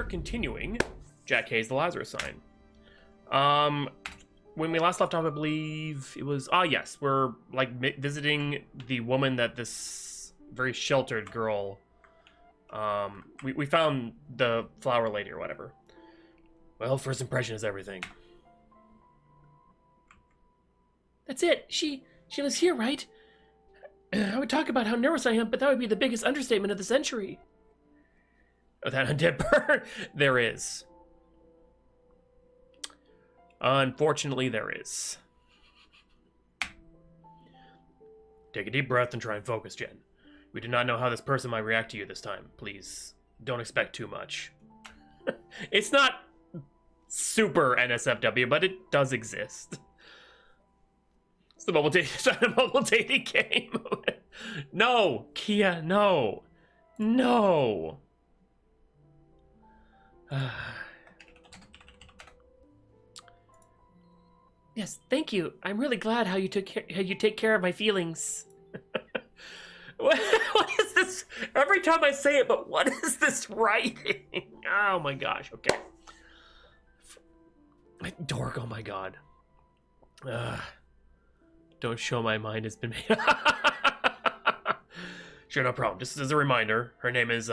are continuing Jack Hayes' The Lazarus Sign. When we last left off, I believe it was... yes, we're, like, visiting the woman that this very sheltered girl... we found the flower lady or whatever. Well, first impression is everything. That's it. She lives here, right? I would talk about how nervous I am, but that would be the biggest understatement of the century. Oh, that undead bird? There is. Unfortunately, there is. Take a deep breath and try and focus, Jen. We do not know how this person might react to you this time. Please, don't expect too much. It's not super NSFW, but it does exist. It's the mobile dating game. No, Kia, no. No. Yes, thank you. I'm really glad how you take care of my feelings. What is this? Every time I say it, but what is this writing? Oh my gosh, okay. Dork, oh my god. Don't show my mind has been made. Sure, no problem. Just as a reminder, her name is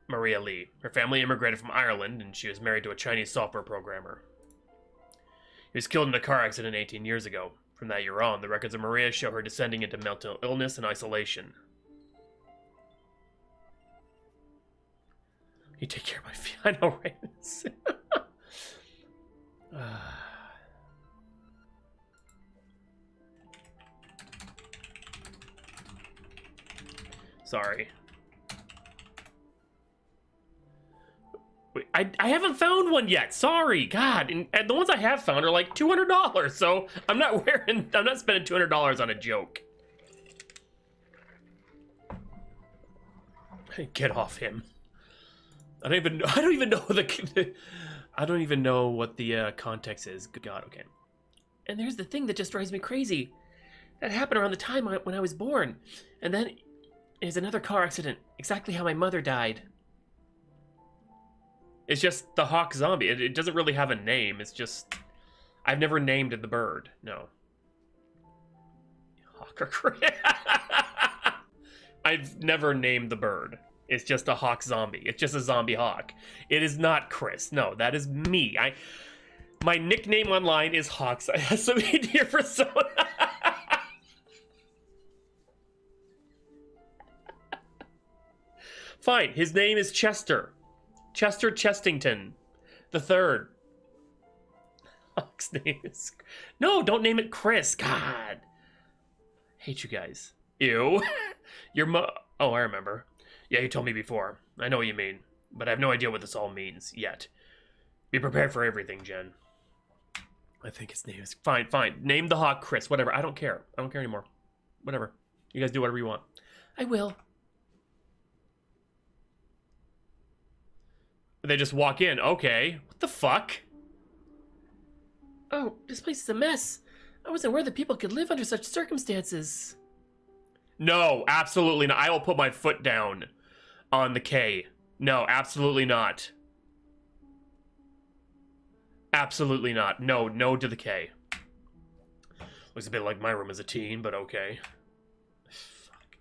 Maria Lee. Her family immigrated from Ireland, and she was married to a Chinese software programmer. He was killed in a car accident 18 years ago. From that year on, the records of Maria show her descending into mental illness and isolation. You take care of my feelings. I know, right? Sorry. Wait, I haven't found one yet. Sorry, God. And the ones I have found are like $200, so I'm not spending $200 on a joke. Get off him. I don't even know what the context is. Good God, okay. And there's the thing that just drives me crazy. That happened around the time when I was born. And then there's another car accident, exactly how my mother died. It's just the HawkZombie. It doesn't really have a name. It's just... I've never named the bird. No. Hawk or Chris. I've never named the bird. It's just a HawkZombie. It's just a zombie hawk. It is not Chris. No, that is me. My nickname online is Hawks. I have some dear persona. Fine. His name is Chester. Chester Chestington the third. Hawk's name is... No, don't name it Chris. God. Hate you guys. Ew. Your Oh, I remember. Yeah, you told me before. I know what you mean. But I have no idea what this all means, yet. Be prepared for everything, Jen. I think his name is... Fine, fine. Name the hawk Chris. Whatever. I don't care. I don't care anymore. Whatever. You guys do whatever you want. I will. They just walk in. Okay. What the fuck? Oh, this place is a mess. I wasn't aware that people could live under such circumstances. No, absolutely not. I will put my foot down on the K. No, absolutely not. Absolutely not. No, no to the K. Looks a bit like my room as a teen, but okay. Fuck.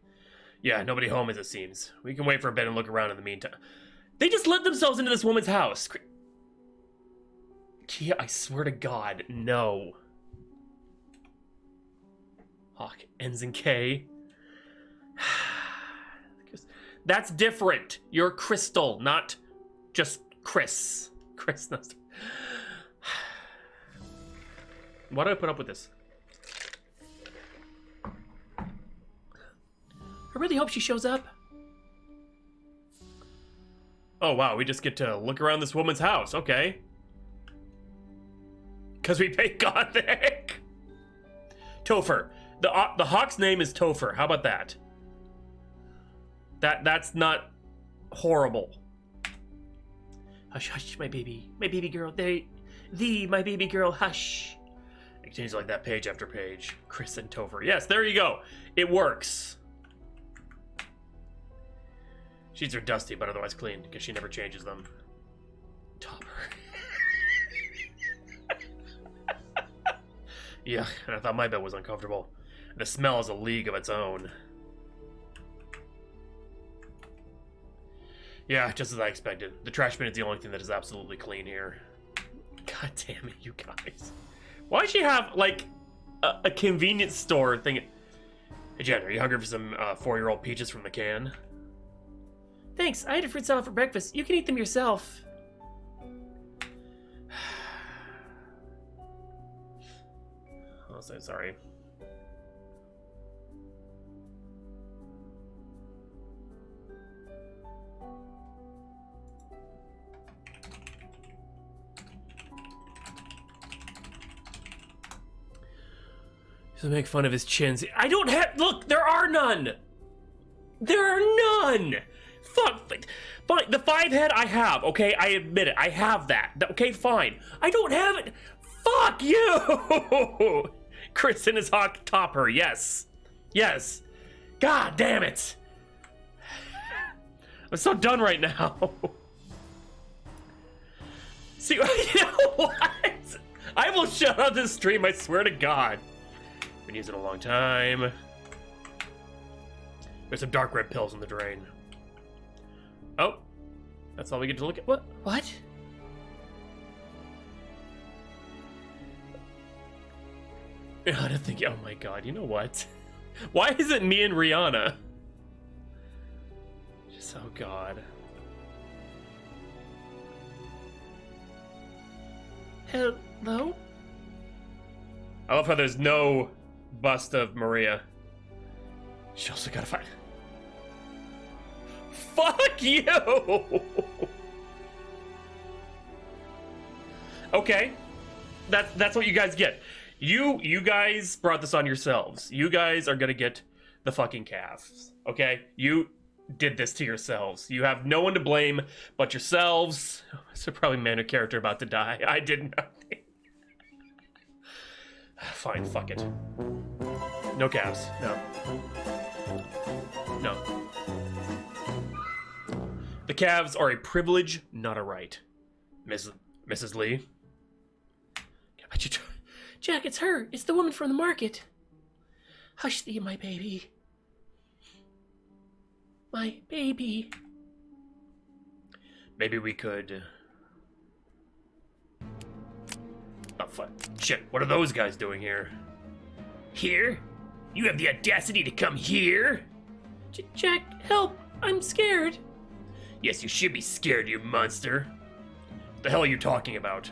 Yeah, nobody home as it seems. We can wait for a bit and look around in the meantime. They just let themselves into this woman's house. Kia, I swear to God, no. Hawk ends in K. That's different. You're Crystal, not just Chris. Chris, no. Why do I put up with this? I really hope she shows up. Oh, wow, we just get to look around this woman's house. Okay. Because we pay Gothic. Topher. The hawk's name is Topher. How about that? That's not horrible. Hush, hush, my baby girl. My baby girl, hush. It continues like that page after page. Chris and Topher. Yes, there you go. It works. Sheets are dusty, but otherwise clean, because she never changes them. Topper. Yeah, and I thought my bed was uncomfortable. The smell is a league of its own. Yeah, just as I expected. The trash bin is the only thing that is absolutely clean here. God damn it, you guys. Why'd she have, like, a convenience store thing? Hey, Jen, are you hungry for some 4-year-old peaches from the can? Thanks, I had a fruit salad for breakfast. You can eat them yourself. I'll say sorry. To make fun of his chins. I don't have. Look, there are none. There are none. Fuck. Fine. The 5 head I have. Okay, I admit it. I have that. Okay, fine. I don't have it. Fuck you. Chris and his hawk topper. Yes. Yes. God damn it. I'm so done right now. See, you know what? I will shut down this stream. I swear to God. Been using it a long time. There's some dark red pills in the drain. Oh, that's all we get to look at. What? What? I don't think. Oh my God! You know what? Why is it me and Rihanna? Just oh God. Hello? I love how there's no bust of Maria. She also gotta find. Fuck you! Okay. That's what you guys get. You guys brought this on yourselves. You guys are gonna get the fucking calves. Okay? You did this to yourselves. You have no one to blame but yourselves. So probably man character about to die. I did nothing. Fine, fuck it. No calves. No. No. The calves are a privilege, not a right. Mrs. Lee? I bet you... Jack, it's her. It's the woman from the market. Hush thee, my baby. My baby. Maybe we could... Oh, fuck. Shit, what are those guys doing here? Here? You have the audacity to come here? Jack, help. I'm scared. Yes, you should be scared, you monster. What the hell are you talking about?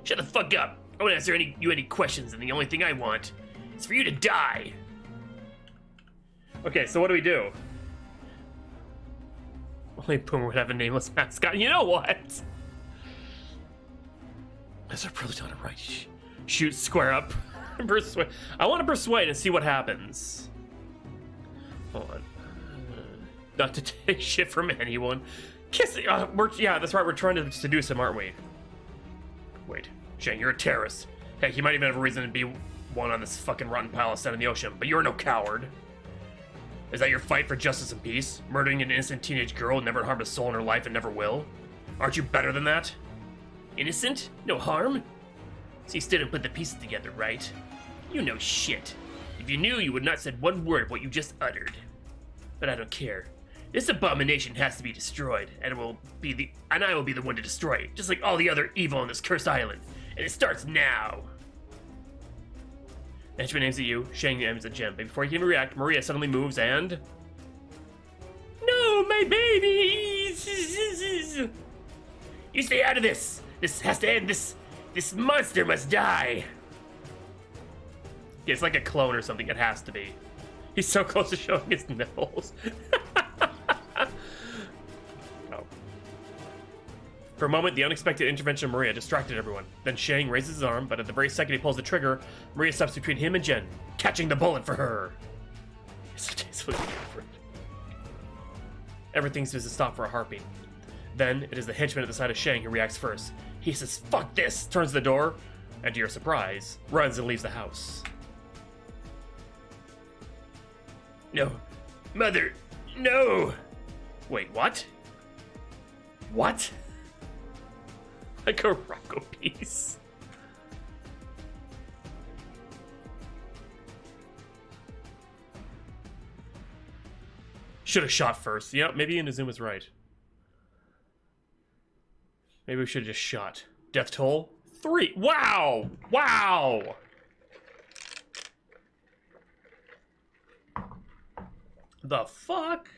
Shut the fuck up. I won't answer you any questions, and the only thing I want is for you to die. Okay, so what do we do? Only Boomer would have a nameless mascot. You know what? Is there really not a right? Shoot, square up. Persuade. I want to persuade and see what happens. Hold on. Not to take shit from anyone. Kissing. Yeah, that's right. We're trying to seduce him, aren't we? Wait, Shane, you're a terrorist. Heck, you might even have a reason to be one on this fucking rotten palace down in the ocean, but you're no coward. Is that your fight for justice and peace? Murdering an innocent teenage girl who never harmed a soul in her life and never will? Aren't you better than that? Innocent? No harm? So you still didn't put the pieces together, right? You know shit. If you knew, you would not said one word of what you just uttered. But I don't care. This abomination has to be destroyed, and I will be the one to destroy it, just like all the other evil on this cursed island. And it starts now. Henchman aims at you, Shang aims at Jim, but before he can react, Maria suddenly moves and... No, my baby! You stay out of this! This has to end. This monster must die. Yeah, it's like a clone or something. It has to be. He's so close to showing his nipples. Oh. For a moment, the unexpected intervention of Maria distracted everyone. Then Shang raises his arm, but at the very second he pulls the trigger, Maria steps between him and Jen, catching the bullet for her. It's so tastefully different. Everything seems to stop for a heartbeat. Then, it is the henchman at the side of Shang who reacts first. He says, "Fuck this!" turns to the door, and to your surprise, runs and leaves the house. No. Mother, no! Wait, what? What? Like a Rocco piece. Should have shot first. Yeah, maybe Inazuma's right. Maybe we should have just shot. Death toll? 3. Wow! Wow! The fuck?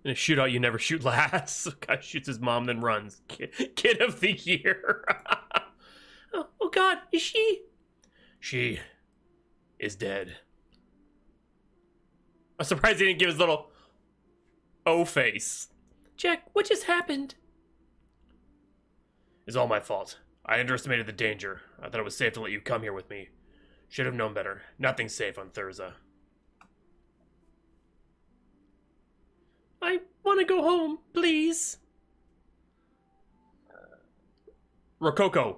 In a shootout, you never shoot last. Guy shoots his mom, then runs. Kid of the year. Oh God, is she? She is dead. I'm surprised he didn't give his little O face. Jack, what just happened? It's all my fault. I underestimated the danger. I thought it was safe to let you come here with me. Should have known better. Nothing's safe on Thurza. I want to go home, please. Rococo.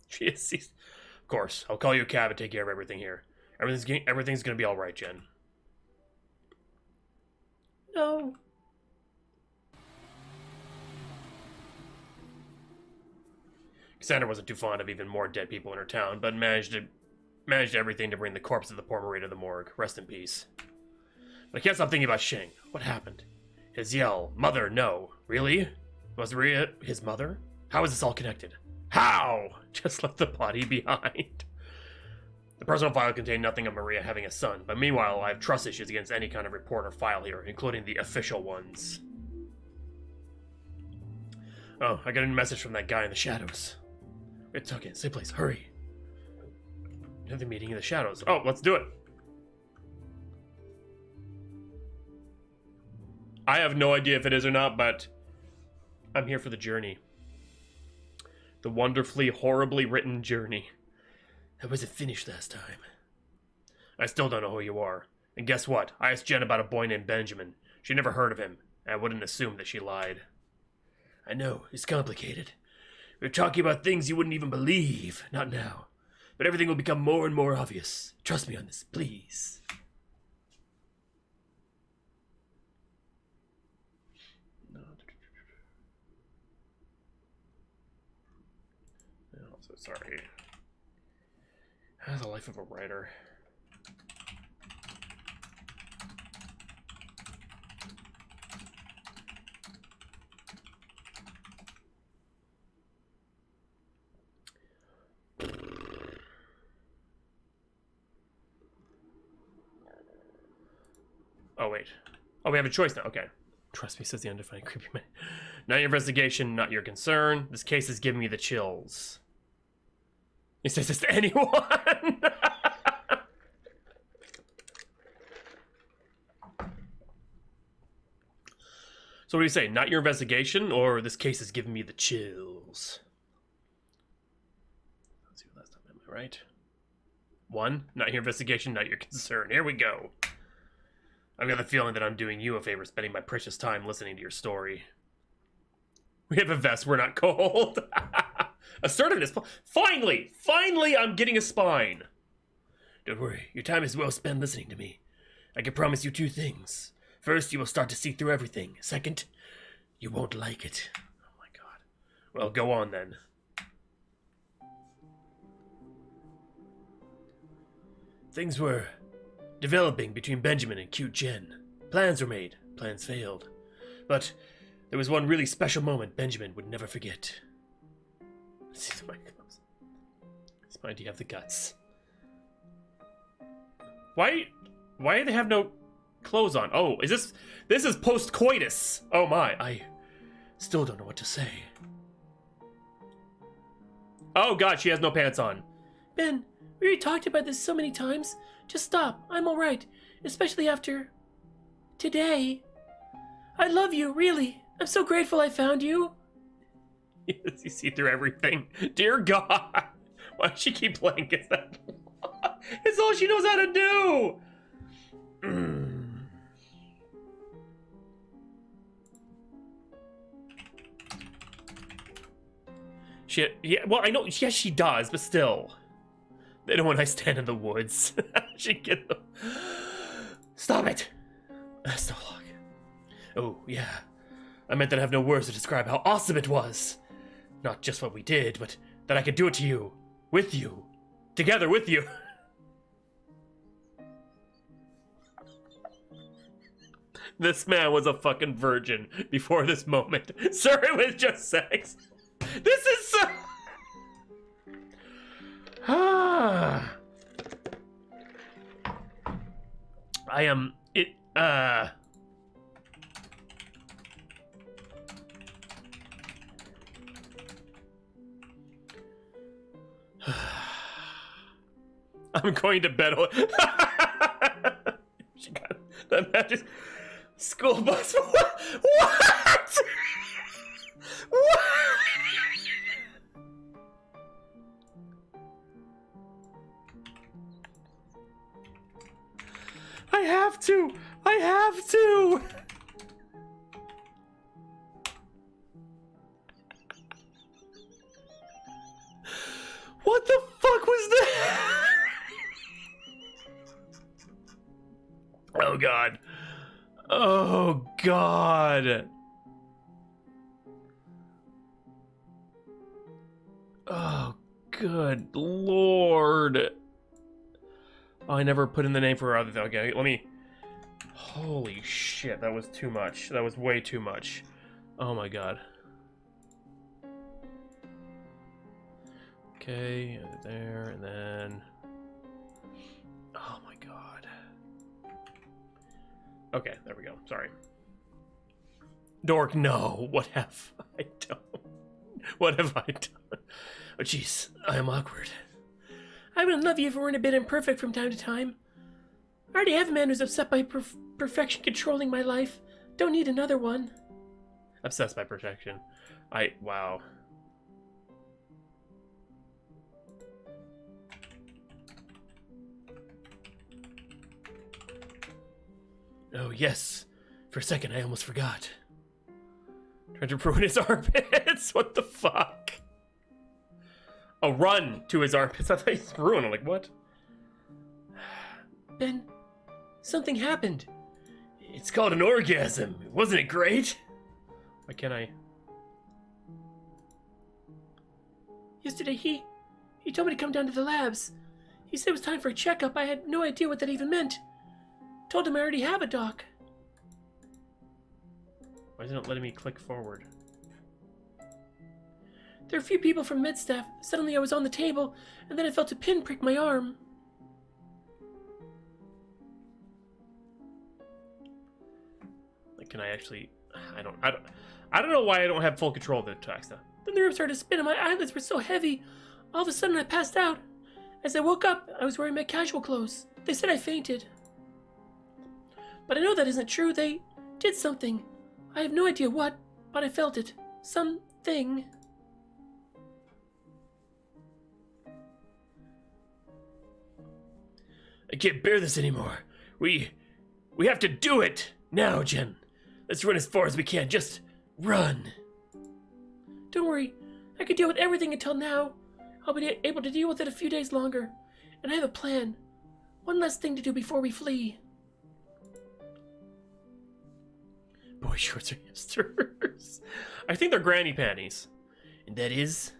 She is. Of course, I'll call you a cab and take care of everything here. Everything's gonna be all right, Jen. No. Cassandra wasn't too fond of even more dead people in her town, but managed everything to bring the corpse of the poor Maria to the morgue. Rest in peace. But I can't stop thinking about Shing. What happened? His yell, "Mother, no." Really? Was Maria his mother? How is this all connected? How? Just left the body behind. The personal file contained nothing of Maria having a son, but meanwhile, I have trust issues against any kind of report or file here, including the official ones. Oh, I got a message from that guy in the shadows. It's okay, say please, hurry. Another meeting in the shadows. Oh, let's do it. I have no idea if it is or not, but I'm here for the journey. The wonderfully, horribly written journey. How was it finished last time? I still don't know who you are. And guess what? I asked Jen about a boy named Benjamin. She never heard of him, and I wouldn't assume that she lied. I know, it's complicated. We're talking about things you wouldn't even believe. Not now. But everything will become more and more obvious. Trust me on this, please. So sorry. The life of a writer. Oh, wait. Oh, we have a choice now. Okay. Trust me, says the undefined creepy man. Not your investigation, not your concern. This case is giving me the chills. He says this to anyone. So what do you say? Not your investigation, or this case is giving me the chills? Let's see what last time am I right? 1. Not your investigation, not your concern. Here we go. I've got the feeling that I'm doing you a favor spending my precious time listening to your story. We have a vest, we're not cold. Assertiveness. Finally! Finally, I'm getting a spine. Don't worry, your time is well spent listening to me. I can promise you 2 things. First, you will start to see through everything. Second, you won't like it. Oh my god. Well, go on then. Things were developing between Benjamin and cute Jen. Plans were made. Plans failed. But there was one really special moment Benjamin would never forget. Let's see the mic close. Spine, do you have the guts? Why do they have no clothes on? Oh, this is post-coitus. Oh my, I still don't know what to say. Oh god, she has no pants on. Ben, we already talked about this so many times. Just stop, I'm alright. Especially after today. I love you, really. I'm so grateful I found you. Yes, you see through everything. Dear God. Why does she keep playing? It's all she knows how to do. Yeah, well, I know, yes, she does, but still. They know when I stand in the woods. She get them. Stop it! Stop. Oh, yeah. I meant that I have no words to describe how awesome it was. Not just what we did, but that I could do it to you. With you. Together with you. This man was a fucking virgin before this moment. Sir, it was just sex. This is so... I am... I'm going to bed. She got that magic school bus. What? What? What? I have to. I have to. What the fuck was that? Oh god. Oh god. Oh good lord. Oh, I never put in the name for her other thing. Okay, let me... Holy shit, that was too much. That was way too much. Oh my god. Okay, there, and then... Oh my god. Okay, there we go. Sorry. Dork, no. What have I done? What have I done? Oh, jeez. I am awkward. I wouldn't love you if we weren't a bit imperfect from time to time. I already have a man who's upset by perfection controlling my life. Don't need another one. Obsessed by perfection. Wow. Oh, yes. For a second, I almost forgot. Trying to ruin his armpits? What the fuck? A run to his armpits. I thought he's ruined. I'm like, what? Ben, something happened. It's called an orgasm. Wasn't it great? Why can't I? Yesterday, he told me to come down to the labs. He said it was time for a checkup. I had no idea what that even meant. Told him I already have a doc. Why isn't it letting me click forward? There are a few people from med staff. Suddenly I was on the table, and then I felt a pin prick my arm. Like, can I actually... I don't know why I don't have full control of the text. Then the room started to spin, and my eyelids were so heavy. All of a sudden, I passed out. As I woke up, I was wearing my casual clothes. They said I fainted. But I know that isn't true. They did something. I have no idea what, but I felt it. Something. I can't bear this anymore. We have to do it now, Jen. Let's run as far as we can. Just run. Don't worry. I could deal with everything until now. I'll be able to deal with it a few days longer. And I have a plan. One last thing to do before we flee. Boy shorts are hipsters. I think they're granny panties. And that is...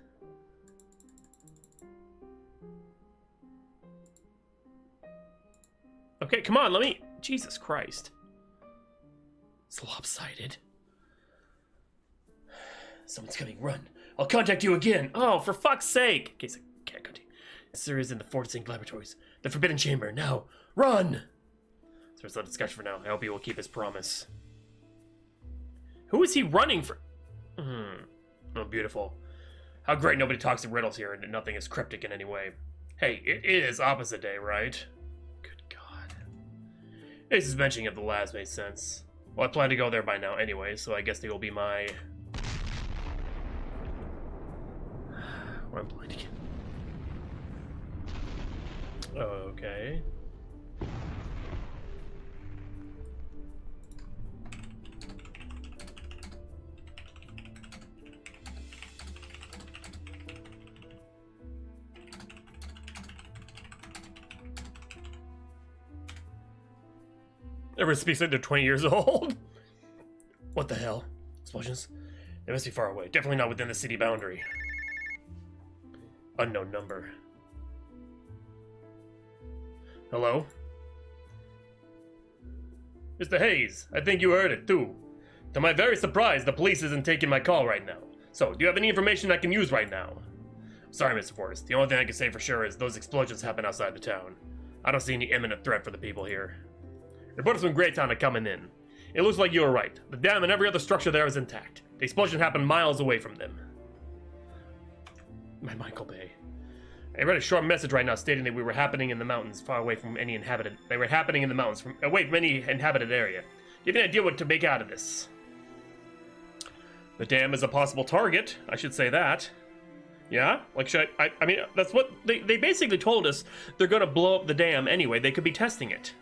Okay, come on, let me... Jesus Christ. It's lopsided. Someone's coming, run. I'll contact you again. Oh, for fuck's sake. Okay, so can't continue. Sir is in the Fort Sync laboratories. The Forbidden Chamber. Now, run! So there's no discussion for now. I hope he will keep his promise. Who is he running for? Oh, beautiful. How great nobody talks in riddles here and nothing is cryptic in any way. Hey, it is opposite day, right? Good God. Ace's mentioning of the labs made sense. Well, I plan to go there by now anyway, so I guess they will be my... Or I'm blind again. Okay. Never speaks like they're 20 years old. What the hell? Explosions? They must be far away. Definitely not within the city boundary. Unknown number. Hello? Mr. Hayes, I think you heard it too. To my very surprise, the police isn't taking my call right now. So, do you have any information I can use right now? Sorry, Mr. Forrest. The only thing I can say for sure is those explosions happen outside the town. I don't see any imminent threat for the people here. Reporters from Greytown are coming in. It looks like you were right. The dam and every other structure there is intact. The explosion happened miles away from them. My Michael Bay. I read a short message right now stating that we were happening in the mountains far away from any inhabited... They were happening in the mountains away from any inhabited area. Do you have any idea what to make out of this? The dam is a possible target. I should say that. Yeah? Like, should I mean, that's what... They basically told us they're gonna blow up the dam anyway. They could be testing it.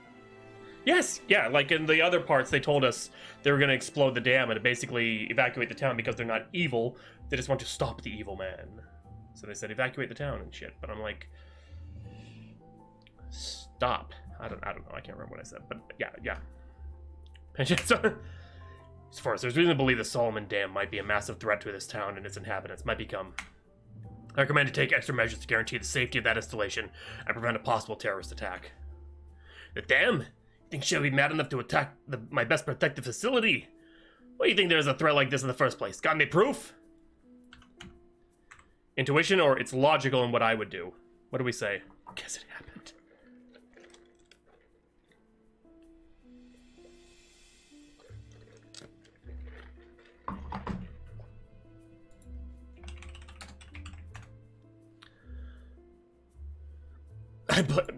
Yes, yeah, like in the other parts, they told us they were gonna explode the dam and basically evacuate the town because they're not evil. They just want to stop the evil man. So they said evacuate the town and shit. But I'm like... Stop. I don't know. I can't remember what I said. But yeah. As far as there's reason to believe the Solomon Dam might be a massive threat to this town and its inhabitants might become. I recommend to take extra measures to guarantee the safety of that installation and prevent a possible terrorist attack. The dam? You think she'll be mad enough to attack my best protected facility? Why do you think there's a threat like this in the first place? Got any proof? Intuition or it's logical in what I would do? What do we say? Guess it happened.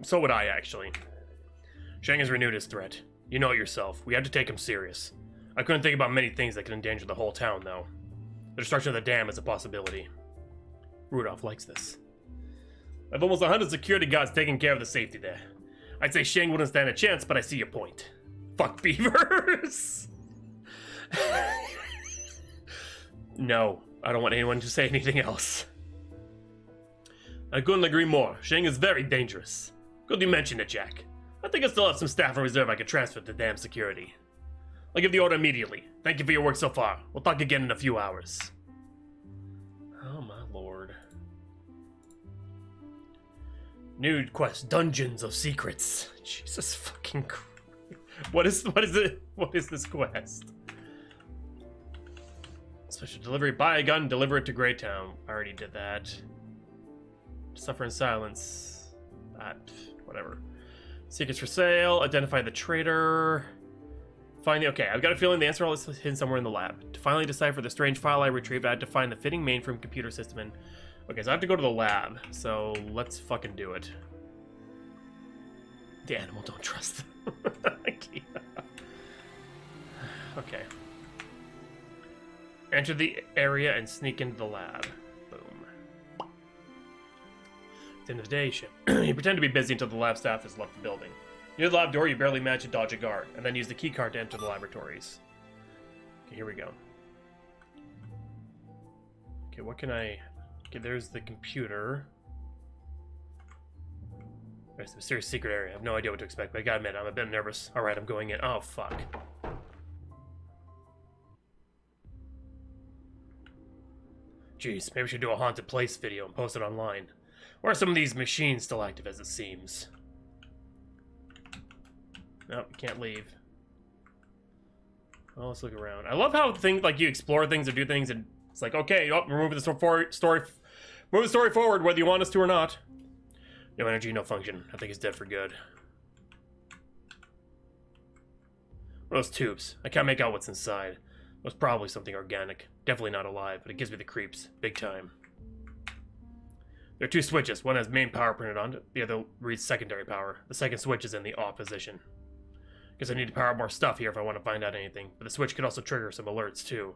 So would I, actually. Shang has renewed his threat. You know it yourself. We have to take him serious. I couldn't think about many things that could endanger the whole town, though. The destruction of the dam is a possibility. Rudolph likes this. I have almost 100 security guards taking care of the safety there. I'd say Shang wouldn't stand a chance, but I see your point. Fuck beavers! No, I don't want anyone to say anything else. I couldn't agree more. Shang is very dangerous. Good you mentioned it, Jack. I think I still have some staff in reserve I could transfer to dam security. I'll give the order immediately. Thank you for your work so far. We'll talk again in a few hours. Oh my lord. New quest, Dungeons of Secrets. Jesus fucking Christ. What is it? What is this quest? Special delivery, buy a gun, deliver it to Greytown. I already did that. Suffer in silence. Whatever. Secrets for sale. Identify the traitor. Find the... Okay, I've got a feeling the answer is hidden somewhere in the lab. To finally decipher the strange file I retrieved, I had to find the fitting mainframe computer system and... Okay, so I have to go to the lab. So let's fucking do it. The animal, don't trust them. Okay. Enter the area and sneak into the lab. At the end of the day, you pretend to be busy until the lab staff has left the building. Near the lab door, you barely manage to dodge a guard, and then use the keycard to enter the laboratories. Okay, here we go. Okay, what can I... Okay, there's the computer. There's the mysterious secret area. I have no idea what to expect, but I gotta admit, I'm a bit nervous. Alright, I'm going in. Oh, fuck. Jeez, maybe we should do a haunted place video and post it online. Or are some of these machines still active as it seems? Nope, you can't leave. Well, let's look around. I love how things like you explore things or do things and it's like, okay, we're moving the story forward whether you want us to or not. No energy, no function. I think it's dead for good. What are those tubes? I can't make out what's inside. It was probably something organic. Definitely not alive, but it gives me the creeps. Big time. There are two switches. One has main power printed on it. The other reads secondary power. The second switch is in the off position. Guess I need to power up more stuff here if I want to find out anything. But the switch could also trigger some alerts too.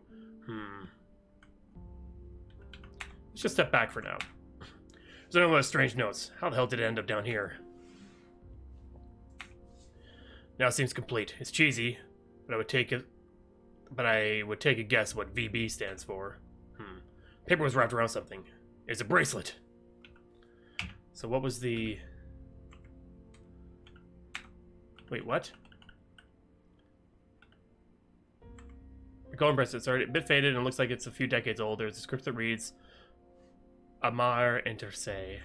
Let's just step back for now. There's another one of those strange notes. How the hell did it end up down here? Now it seems complete. It's cheesy, but I would take a guess what VB stands for. Paper was wrapped around something. It's a bracelet. So what was the... Wait, what? Go impress. It's already a bit faded and looks like it's a few decades old. There's a script that reads, Amar Interse.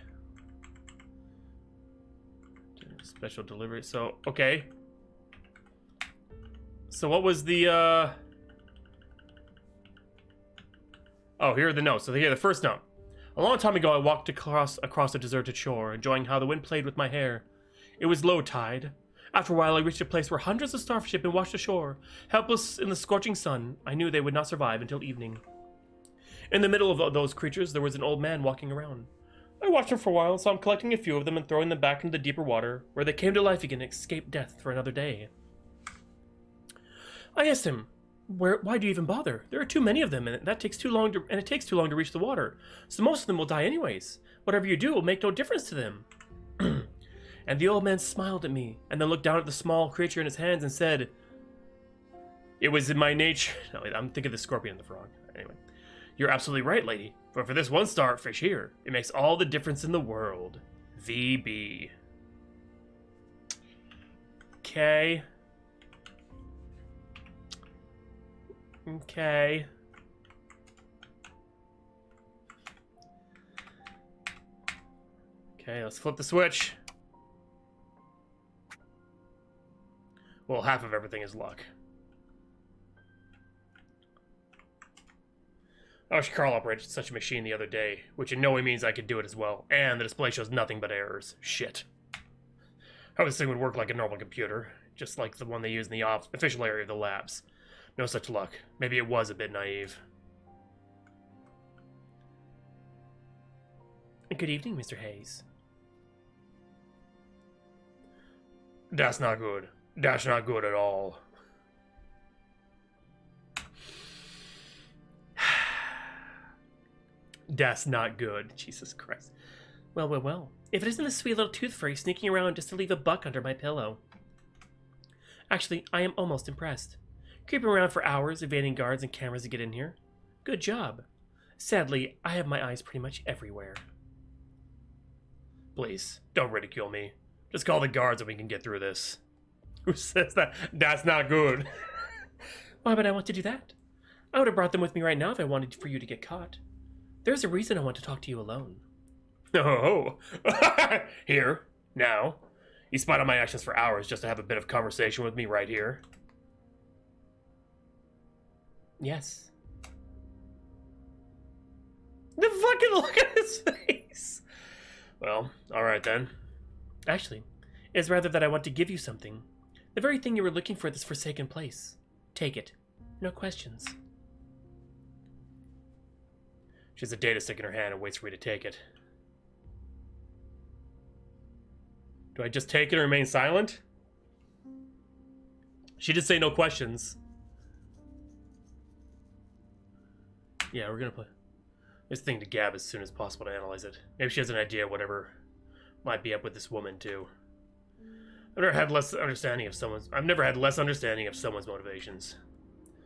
Special delivery. So, okay. So what was the, Oh, here are the notes. So here, the first note. A long time ago, I walked across a deserted shore, enjoying how the wind played with my hair. It was low tide. After a while, I reached a place where hundreds of starfish had been washed ashore. Helpless in the scorching sun, I knew they would not survive until evening. In the middle of those creatures, there was an old man walking around. I watched him for a while and saw him collecting a few of them and throwing them back into the deeper water, where they came to life again and escaped death for another day. I asked him, why do you even bother? There are too many of them, and it takes too long to reach the water. So most of them will die anyways. Whatever you do will make no difference to them. And the old man smiled at me, and then looked down at the small creature in his hands and said, it was in my nature... No, I'm thinking of the scorpion and the frog. Anyway. You're absolutely right, lady. But for this one starfish here, it makes all the difference in the world. VB. Okay. Okay. Okay, let's flip the switch. Well, half of everything is luck. I wish Carl operated such a machine the other day, which in no way means I could do it as well, and the display shows nothing but errors. Shit. I hope this thing would work like a normal computer, just like the one they use in the official area of the labs. No such luck. Maybe it was a bit naive. Good evening, Mr. Hayes. That's not good. That's not good at all. That's not good. Jesus Christ. Well, well, well. If it isn't the sweet little tooth fairy sneaking around just to leave a buck under my pillow. Actually, I am almost impressed. Creeping around for hours, evading guards and cameras to get in here. Good job. Sadly, I have my eyes pretty much everywhere. Please, don't ridicule me. Just call the guards and we can get through this. Who says that? That's not good. Why would I want to do that? I would have brought them with me right now if I wanted for you to get caught. There's a reason I want to talk to you alone. Oh, here, now. You spied on my actions for hours just to have a bit of conversation with me right here. Yes. The fucking look at his face. Well, alright then. Actually, it's rather that I want to give you something. The very thing you were looking for at this forsaken place. Take it. No questions. She has a data stick in her hand and waits for me to take it. Do I just take it and remain silent? She did say no questions. Yeah, we're gonna put this thing to Gab as soon as possible to analyze it. Maybe she has an idea whatever might be up with this woman too. I've never had less understanding of someone's motivations.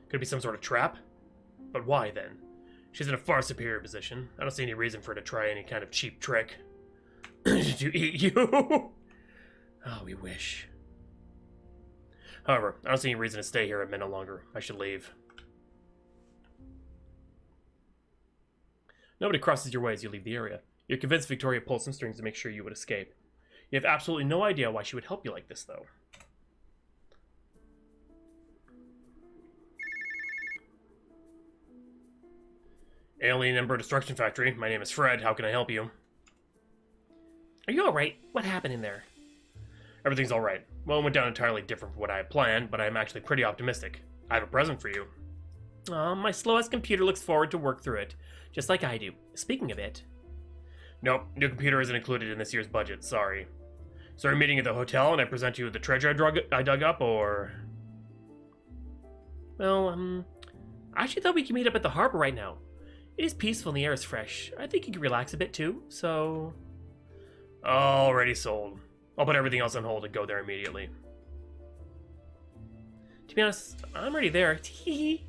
Could it be some sort of trap? But why then? She's in a far superior position. I don't see any reason for her to try any kind of cheap trick. Did you eat you? Oh, we wish. However, I don't see any reason to stay here a minute longer. I should leave. Nobody crosses your way as you leave the area. You're convinced Victoria pulled some strings to make sure you would escape. You have absolutely no idea why she would help you like this, though. Alien Emperor Destruction Factory. My name is Fred. How can I help you? Are you alright? What happened in there? Everything's alright. Well, it went down entirely different from what I had planned, but I'm actually pretty optimistic. I have a present for you. Aw, my slow-ass computer looks forward to work through it. Just like I do. Speaking of it... Nope, new computer isn't included in this year's budget, sorry. So we're meeting at the hotel and I present you the treasure I dug up, or... Well, I actually thought we could meet up at the harbor right now. It is peaceful and the air is fresh. I think you can relax a bit too, so... Already sold. I'll put everything else on hold and go there immediately. To be honest, I'm already there. Tee-hee.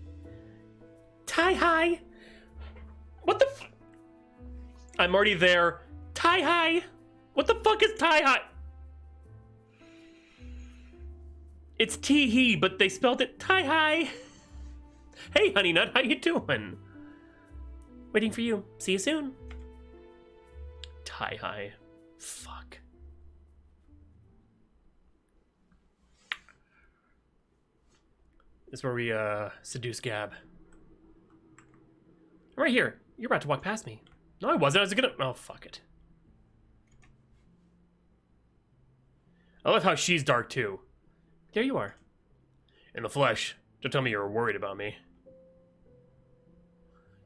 Tie-hi! What the f... I'm already there. Tie-hi! What the fuck is tie-hi? It's tee-hee, but they spelled it tie-hi. Hey, Honey Nut, how you doing? Waiting for you. See you soon. Tie-hi. Fuck. This is where we, seduce Gab. I'm right here. You're about to walk past me. No, I wasn't. I was gonna... Oh, fuck it. I love how she's dark, too. There you are. In the flesh. Don't tell me you were worried about me.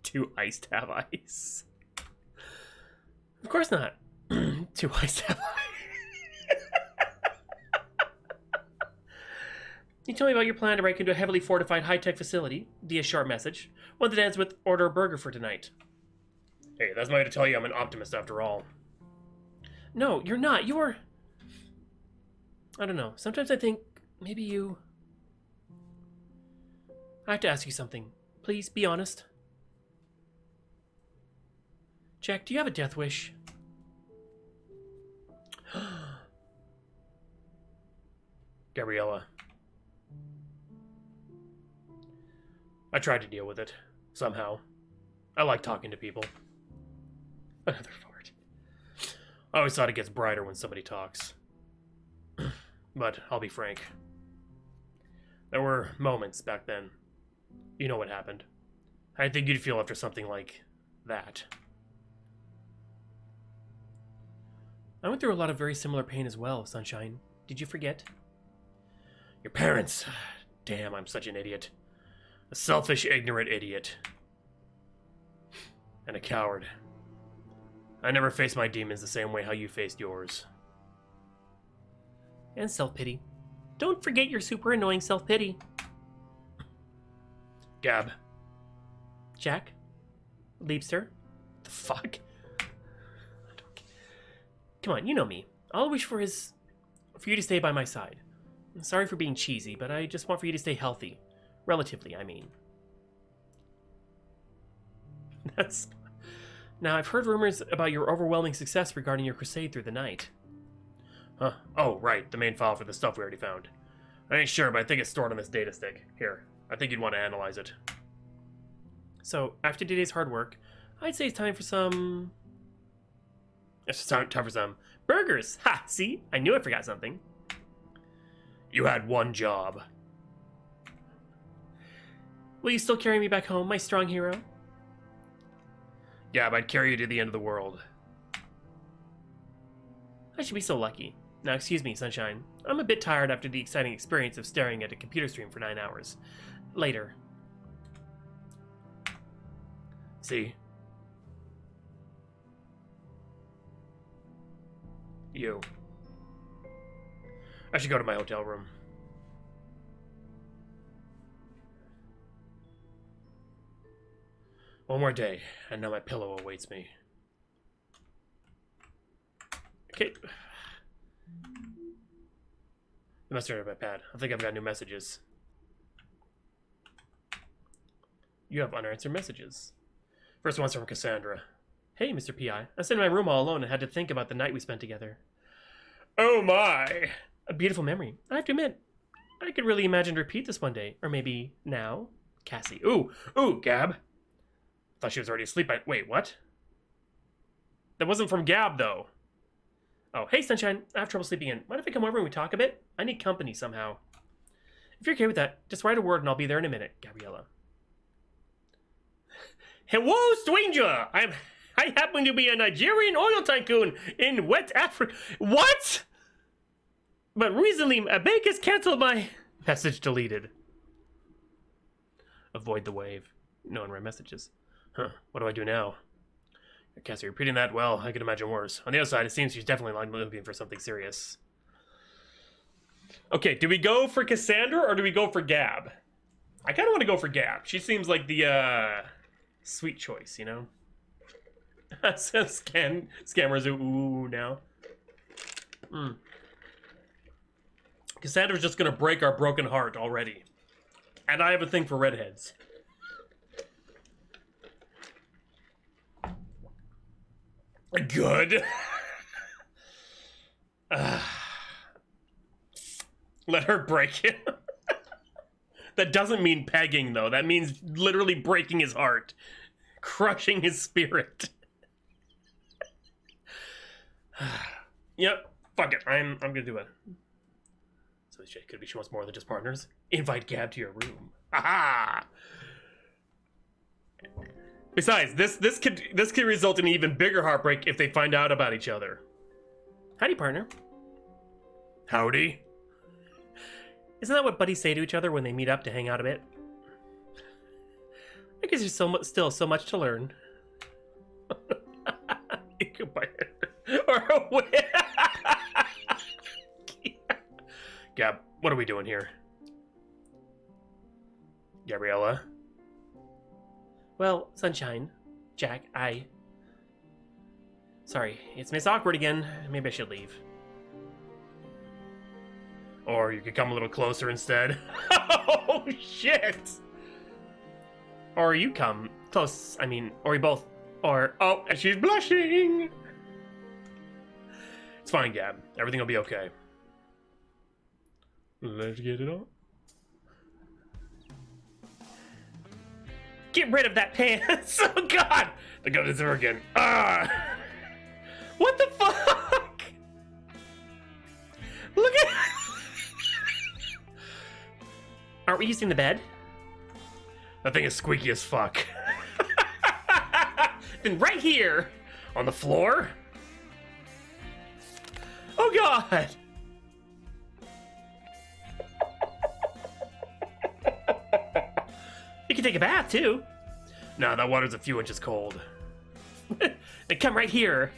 Too iced to have ice. Of course not. Too iced to have ice. You told me about your plan to break into a heavily fortified high-tech facility via short message. Want to dance with order a burger for tonight. Hey, that's my way to tell you I'm an optimist after all. No, you're not. You're... I don't know. Sometimes I think maybe you... I have to ask you something. Please, be honest. Jack, do you have a death wish? Gabriella. I tried to deal with it. Somehow. I like talking to people. Another fart. I always thought it gets brighter when somebody talks. But I'll be frank. There were moments back then. You know what happened. I think you'd feel after something like that. I went through a lot of very similar pain as well, Sunshine. Did you forget? Your parents. Damn, I'm such an idiot. A selfish, ignorant idiot. And a coward. I never faced my demons the same way how you faced yours. And self-pity. Don't forget your super annoying self-pity. Gab. Jack? Leapster? The fuck? Come on, you know me. All I wish for is for you to stay by my side. I'm sorry for being cheesy, but I just want for you to stay healthy. Relatively, I mean. That's... Now, I've heard rumors about your overwhelming success regarding your crusade through the night. Huh. Oh, right. The main file for the stuff we already found. I ain't sure, but I think it's stored on this data stick. Here. I think you'd want to analyze it. So, after today's hard work, I'd say it's time for some... It's time for some burgers. Ha! See? I knew I forgot something. You had one job. Will you still carry me back home, my strong hero? Yeah, but I'd carry you to the end of the world. I should be so lucky. Now, excuse me, Sunshine. I'm a bit tired after the exciting experience of staring at a computer screen for 9 hours. Later. See? You. I should go to my hotel room. One more day, and now my pillow awaits me. Okay. The message on my pad. I think I've got new messages. You have unanswered messages. First one's from Cassandra. Hey, Mr. P.I. I sat in my room all alone and had to think about the night we spent together. Oh my! A beautiful memory. I have to admit, I could really imagine to repeat this one day. Or maybe now. Cassie. Ooh, Gab. Thought she was already asleep. Wait, what? That wasn't from Gab, though. Oh, hey, Sunshine. I have trouble sleeping in. Mind if I come over and we talk a bit? I need company somehow. If you're okay with that, just write a word and I'll be there in a minute, Gabriella. Hello, stranger! I happen to be a Nigerian oil tycoon in West Africa. What? But recently, a bank has canceled my... Message deleted. Avoid the wave. No one read messages. Huh, what do I do now? Cassie, repeating that, well, I could imagine worse. On the other side, it seems she's definitely looking for something serious. Okay, do we go for Cassandra or do we go for Gab? I kind of want to go for Gab. She seems like the, sweet choice, you know? Scammers, ooh, now. Cassandra's just gonna break our broken heart already. And I have a thing for redheads. Good. Let her break it. That doesn't mean pegging, though. That means literally breaking his heart. Crushing his spirit. Yep. Fuck it. I'm gonna do it. So could be she wants more than just partners. Invite Gab to your room. Aha! Besides, this could result in an even bigger heartbreak if they find out about each other. Howdy, partner. Howdy. Isn't that what buddies say to each other when they meet up to hang out a bit? I guess there's still so much to learn. Or Gab, what are we doing here? Gabriella? Well, Sunshine, Jack, Sorry, it's Miss Awkward again. Maybe I should leave. Or you could come a little closer instead. Oh, shit! Or you come close, or you both. Or, oh, and she's blushing! It's fine, Gab. Everything will be okay. Let's get it on. Get rid of that pants! Oh, God! The gun is there again. Ah! What the fuck? Look at... Aren't we using the bed? That thing is squeaky as fuck. Then right here, on the floor. Oh God! You can take a bath too. No, that water's a few inches cold. Then come right here.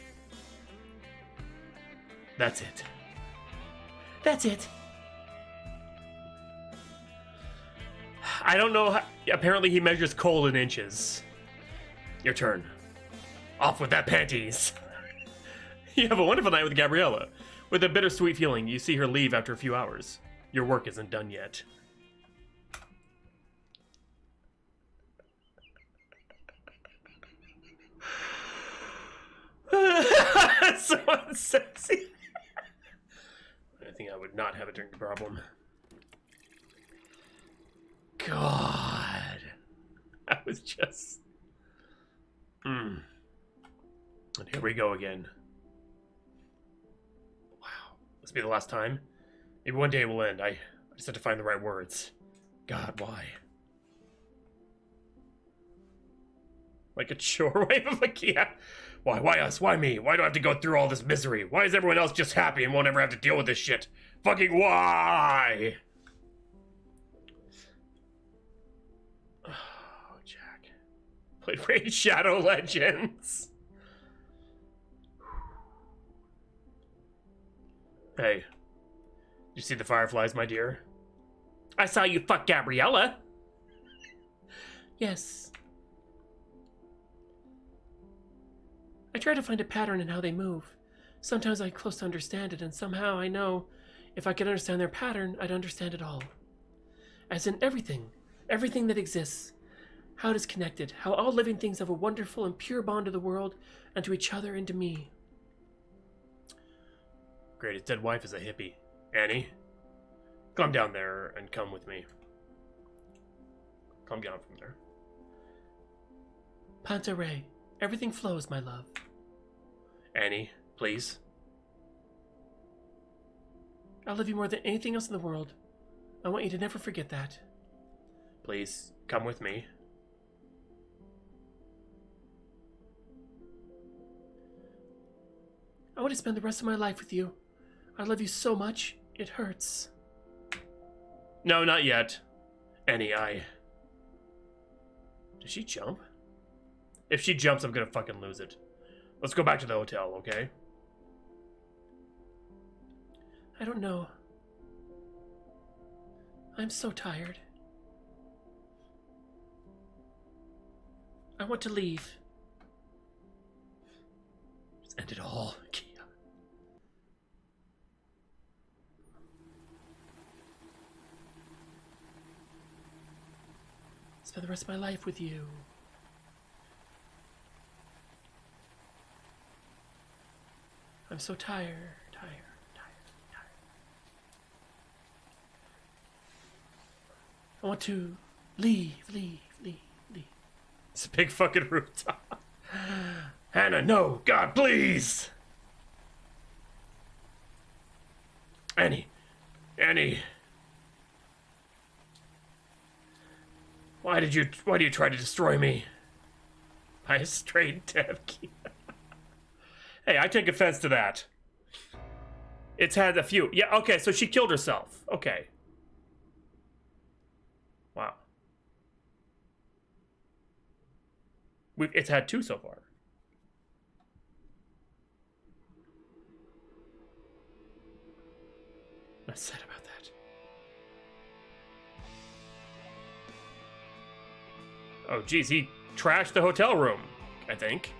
That's it. That's it. I don't know how, apparently he measures cold in inches. Your turn. Off with that panties. You have a wonderful night with Gabriella. With a bittersweet feeling, you see her leave after a few hours. Your work isn't done yet. So unsexy. I think I would not have a drinking problem. God. I was just... And here we go again. Wow. This will be the last time. Maybe one day it will end. I just have to find the right words. God, why? Like a chore wave of a Kia. Why? Why us? Why me? Why do I have to go through all this misery? Why is everyone else just happy and won't ever have to deal with this shit? Fucking why? Oh, Jack. Played Raid Shadow Legends. Hey. You see the fireflies, my dear? I saw you fuck Gabriella. Yes. I try to find a pattern in how they move. Sometimes I'm close to understand it, and somehow I know if I could understand their pattern, I'd understand it all. As in everything that exists, how it is connected, how all living things have a wonderful and pure bond to the world, and to each other and to me. Great, his dead wife is a hippie. Annie, come down there and come with me. Come down from there. Pantaray, everything flows, my love. Annie, please. I love you more than anything else in the world. I want you to never forget that. Please, come with me. I want to spend the rest of my life with you. I love you so much, it hurts. No, not yet. Annie, Did she jump? If she jumps, I'm gonna fucking lose it. Let's go back to the hotel, okay? I don't know. I'm so tired. I want to leave. Just end it all. Spend the rest of my life with you. I'm so tired. I want to leave. It's a big fucking rooftop. Hannah, no, God, please. Annie. Why do you try to destroy me? By a straight dev key. Hey, I take offense to that. It's had a few. Yeah, okay, so she killed herself. Okay. Wow. It's had 2 so far. What's said about that? Oh, geez, he trashed the hotel room, I think.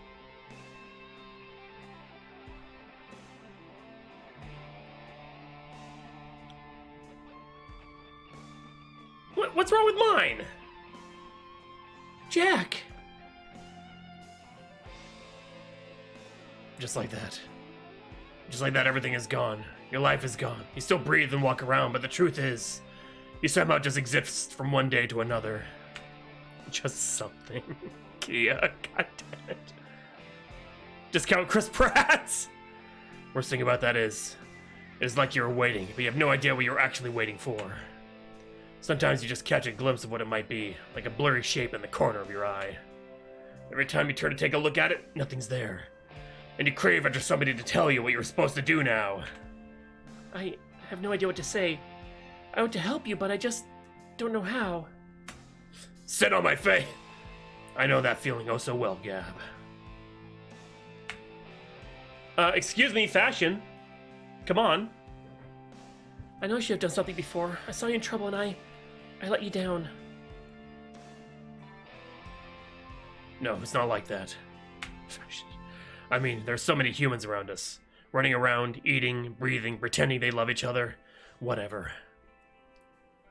What's wrong with mine? Jack! Just like that. Just like that, everything is gone. Your life is gone. You still breathe and walk around, but the truth is, you somehow just exist from one day to another. Just something. Kia, god damn it. Discount Chris Pratt! Worst thing about that is, it's like you're waiting, but you have no idea what you're actually waiting for. Sometimes you just catch a glimpse of what it might be, like a blurry shape in the corner of your eye. Every time you turn to take a look at it, nothing's there. And you crave after somebody to tell you what you're supposed to do now. I have no idea what to say. I want to help you, but I just don't know how. Sit on my face! I know that feeling oh so well, Gab. Excuse me, fashion. Come on. I know I should have done something before. I saw you in trouble and I let you down. No, it's not like that. I mean, there's so many humans around us. Running around, eating, breathing, pretending they love each other. Whatever.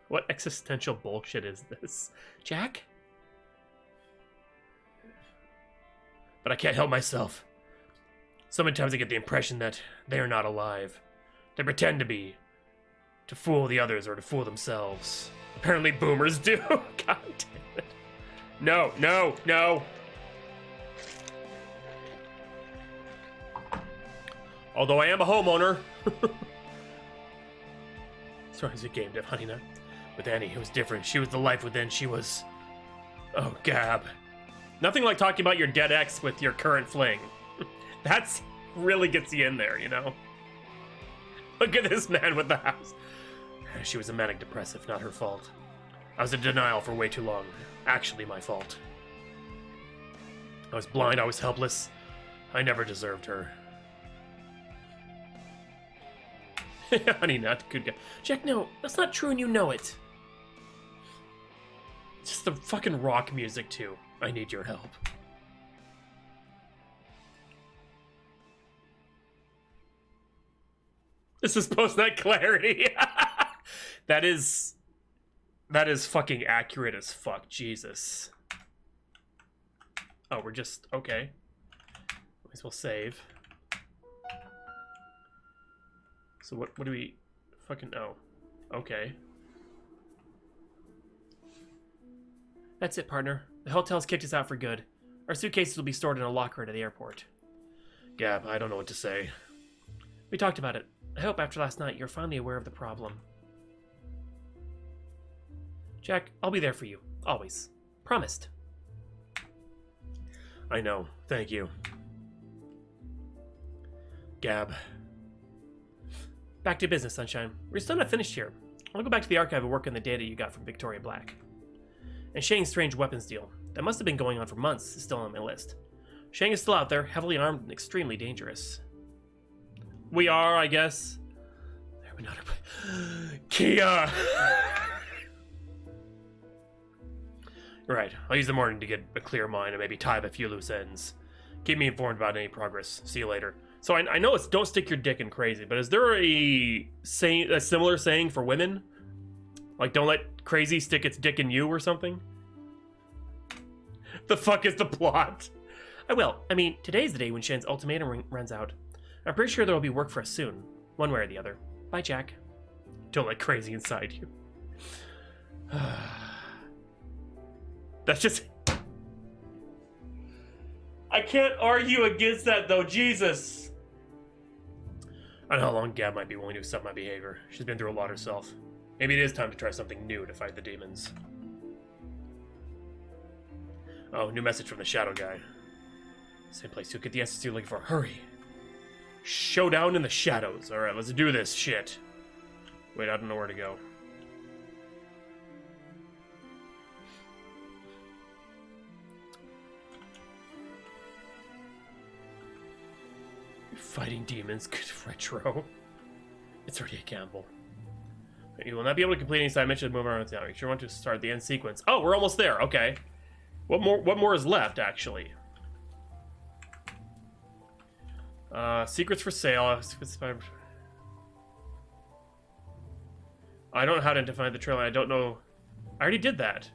What existential bullshit is this? Jack? But I can't help myself. So many times I get the impression that they are not alive. They pretend to be. To fool the others or to fool themselves. Apparently boomers do. God damn it. No. Although I am a homeowner. Sorry, it's a game dev, honey nut. With Annie, it was different. She was the life within. She was... Oh, Gab. Nothing like talking about your dead ex with your current fling. That's really gets you in there, you know? Look at this man with the house. She was a manic depressive, not her fault. I was in denial for way too long. Actually my fault. I was blind, I was helpless. I never deserved her. Honey nut, good guy. Jack, no, that's not true and you know it. Just the fucking rock music too. I need your help. This is post-night clarity. That is fucking accurate as fuck. Jesus. Oh, we're just okay. Might as well save. So what do we fucking okay. That's it, partner. The hotel's kicked us out for good. Our suitcases will be stored in a locker at the airport. Gab, I don't know what to say. We talked about it. I hope after last night you're finally aware of the problem. Jack, I'll be there for you. Always. Promised. I know. Thank you. Gab. Back to business, Sunshine. We're still not finished here. I'll go back to the archive and work on the data you got from Victoria Black. And Shang's strange weapons deal. That must have been going on for months is still on my list. Shang is still out there, heavily armed and extremely dangerous. We are, I guess. There we not. Kia! Right, I'll use the morning to get a clear mind and maybe tie up a few loose ends. Keep me informed about any progress. See you later. So I know it's don't stick your dick in crazy, but is there a similar saying for women? Like don't let crazy stick its dick in you or something? The fuck is the plot? I will. I mean, today's the day when Shen's ultimatum runs out. I'm pretty sure there will be work for us soon. One way or the other. Bye, Jack. Don't let crazy inside you. That's just... I can't argue against that, though. Jesus. I don't know how long Gab might be willing to accept my behavior. She's been through a lot herself. Maybe it is time to try something new to fight the demons. Oh, new message from the shadow guy. Same place. You'll get the answers you're looking for. Hurry. Showdown in the shadows. Alright, let's do this shit. Wait, I don't know where to go. Fighting demons. Good retro. It's already a gamble. You will not be able to complete any side missions. Move around town. You sure want to start the end sequence. Oh, we're almost there. Okay. What more is left, actually? Secrets for sale. I don't know how to define the trailer. I don't know. I already did that.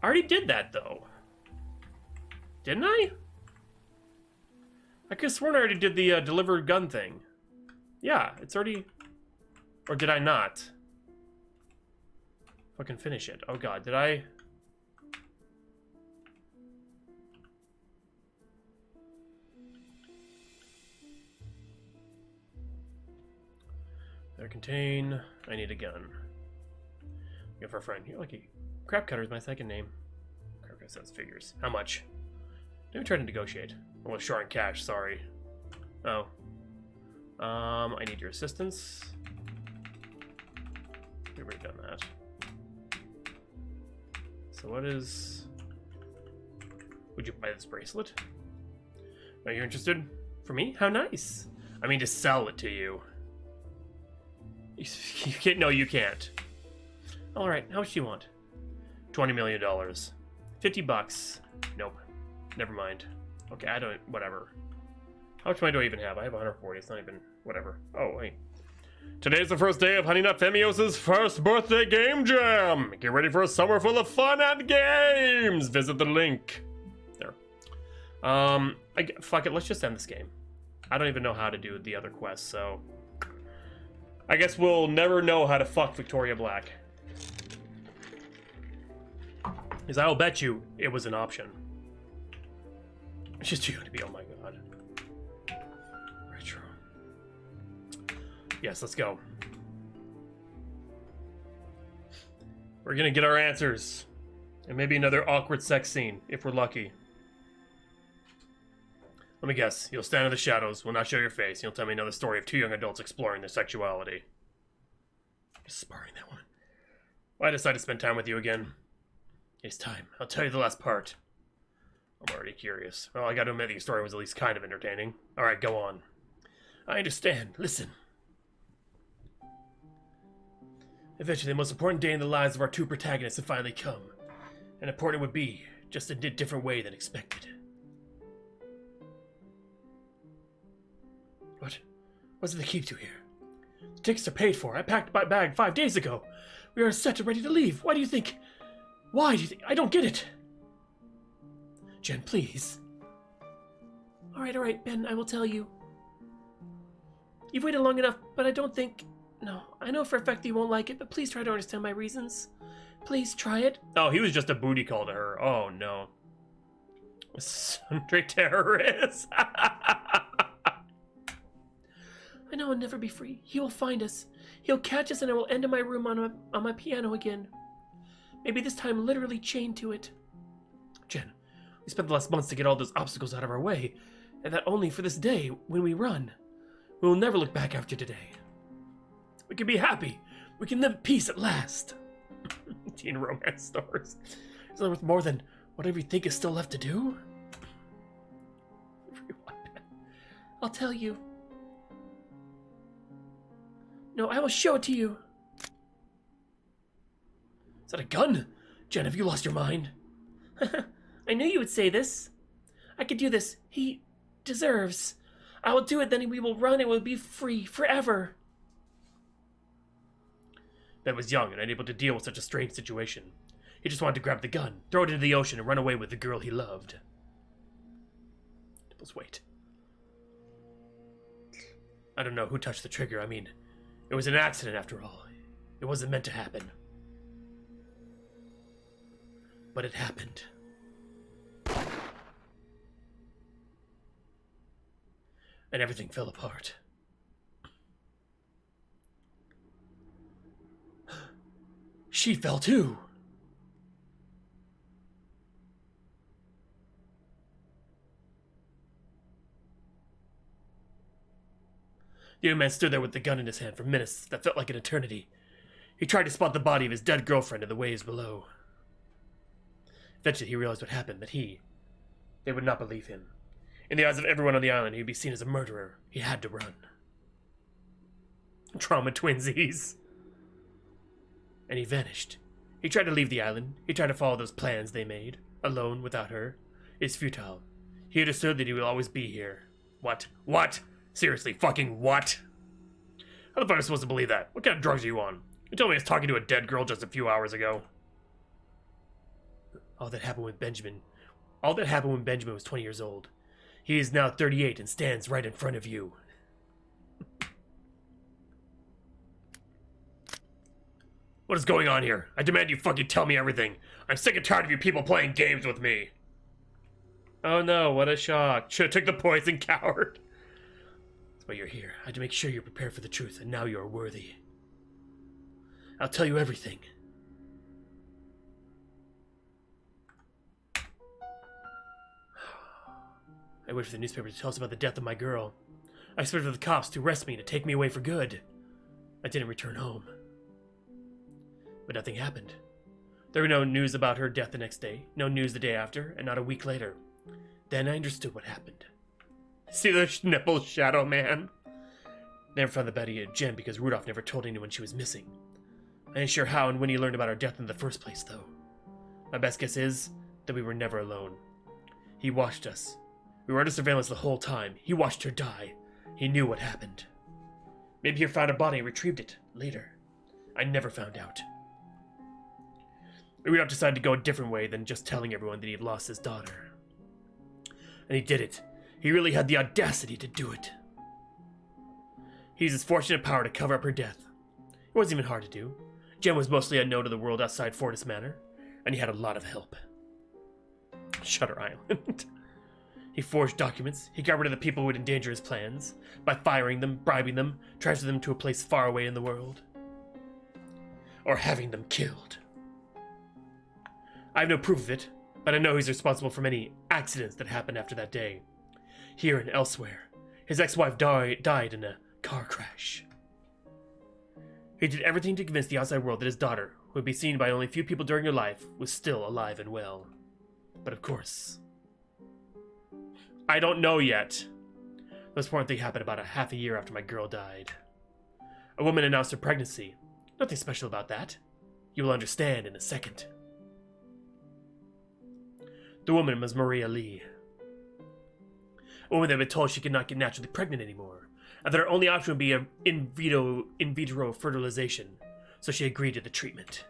I already did that, though. Didn't I? I could have sworn I already did the delivered gun thing. Yeah, it's already... Or did I not? Fucking finish it. Oh god, did I... There contain... I need a gun. Go for a friend. You're lucky. Crap Cutter is my second name. Crap Cutter says figures. How much? Let me try to negotiate. I'm a little short on cash, sorry. Oh. I need your assistance. We've already done that. So what is... Would you buy this bracelet? Are you interested? For me? How nice. I mean to sell it to you. You can't, no, you can't. Alright, how much do you want? $20 million. $50. Nope. Never mind. Okay, I don't, whatever. How much money do I even have? I have 140, it's not even, whatever. Oh, wait. Today's the first day of Honey Nut Femios' first birthday game jam. Get ready for a summer full of fun and games. Visit the link. There. Fuck it, let's just end this game. I don't even know how to do the other quests, so... I guess we'll never know how to fuck Victoria Black. Because I will bet you it was an option. It's just too good to be, oh my god. Retro. Yes, let's go. We're gonna get our answers. And maybe another awkward sex scene, if we're lucky. Let me guess, you'll stand in the shadows, will not show your face, and you'll tell me another story of two young adults exploring their sexuality. Just sparring that one. Why decide to spend time with you again? It's time. I'll tell you the last part. I'm already curious. Well, I gotta admit the story was at least kind of entertaining. Alright, go on. I understand. Listen. Eventually, the most important day in the lives of our two protagonists had finally come. And important it would be, just in a different way than expected. What? What's in the keep to here? The tickets are paid for. I packed my bag 5 days ago. We are set and ready to leave. Why do you think... Why do you think... I don't get it. Jen, please. Alright, Ben, I will tell you. You've waited long enough, but I don't think... No, I know for a fact that you won't like it, but please try to understand my reasons. Please try it. Oh, he was just a booty call to her. Oh, no. Sundry terrorist. I know I'll never be free. He will find us. He'll catch us and I will end in my room on my piano again. Maybe this time literally chained to it. Jen, we spent the last months to get all those obstacles out of our way, and that only for this day when we run. We will never look back after today. We can be happy. We can live at peace at last. Teen romance stars. Is that worth more than whatever you think is still left to do? I'll tell you. No, I will show it to you. Is that a gun? Jen, have you lost your mind? I knew you would say this. I could do this. He deserves. I will do it, then we will run and we'll be free forever. Ben was young and unable to deal with such a strange situation. He just wanted to grab the gun, throw it into the ocean, and run away with the girl he loved. Let's wait. I don't know who touched the trigger. I mean, it was an accident after all. It wasn't meant to happen. But it happened. And everything fell apart. She fell too. The young man stood there with the gun in his hand for minutes that felt like an eternity. He tried to spot the body of his dead girlfriend in the waves below. Eventually he realized what happened, that they would not believe him. In the eyes of everyone on the island, he would be seen as a murderer. He had to run. Trauma twinsies. And he vanished. He tried to leave the island. He tried to follow those plans they made. Alone, without her. It's futile. He understood that he would always be here. What? What? Seriously, fucking what? How the fuck am I supposed to believe that? What kind of drugs are you on? You told me I was talking to a dead girl just a few hours ago. All that happened when Benjamin was 20 years old. He is now 38 and stands right in front of you. What is going on here? I demand you fucking tell me everything. I'm sick and tired of you people playing games with me. Oh no, what a shock. Should've took the poison, coward. That's why you're here. I had to make sure you're prepared for the truth, and now you are worthy. I'll tell you everything. I waited for the newspaper to tell us about the death of my girl. I expected the cops to arrest me, to take me away for good. I didn't return home. But nothing happened. There were no news about her death the next day, no news the day after, and not a week later. Then I understood what happened. See the nipple shadow man? Never found the body of Jen because Rudolph never told anyone she was missing. I ain't sure how and when he learned about her death in the first place, though. My best guess is that we were never alone. He watched us. We were under surveillance the whole time. He watched her die. He knew what happened. Maybe he found her body and retrieved it later. I never found out. Rudolph decided to go a different way than just telling everyone that he had lost his daughter. And he did it. He really had the audacity to do it. He used his fortune and power to cover up her death. It wasn't even hard to do. Jen was mostly unknown to the world outside Fortis Manor, and he had a lot of help. Shutter Island. He forged documents. He got rid of the people who would endanger his plans by firing them, bribing them, transferring them to a place far away in the world. Or having them killed. I have no proof of it, but I know he's responsible for many accidents that happened after that day. Here and elsewhere. His ex-wife died in a car crash. He did everything to convince the outside world that his daughter, who would be seen by only a few people during her life, was still alive and well. But of course, I don't know yet. The most important thing happened about half a year after my girl died. A woman announced her pregnancy. Nothing special about that. You will understand in a second. The woman was Maria Lee. A woman that had been told she could not get naturally pregnant anymore, and that her only option would be in vitro fertilization, so she agreed to the treatment.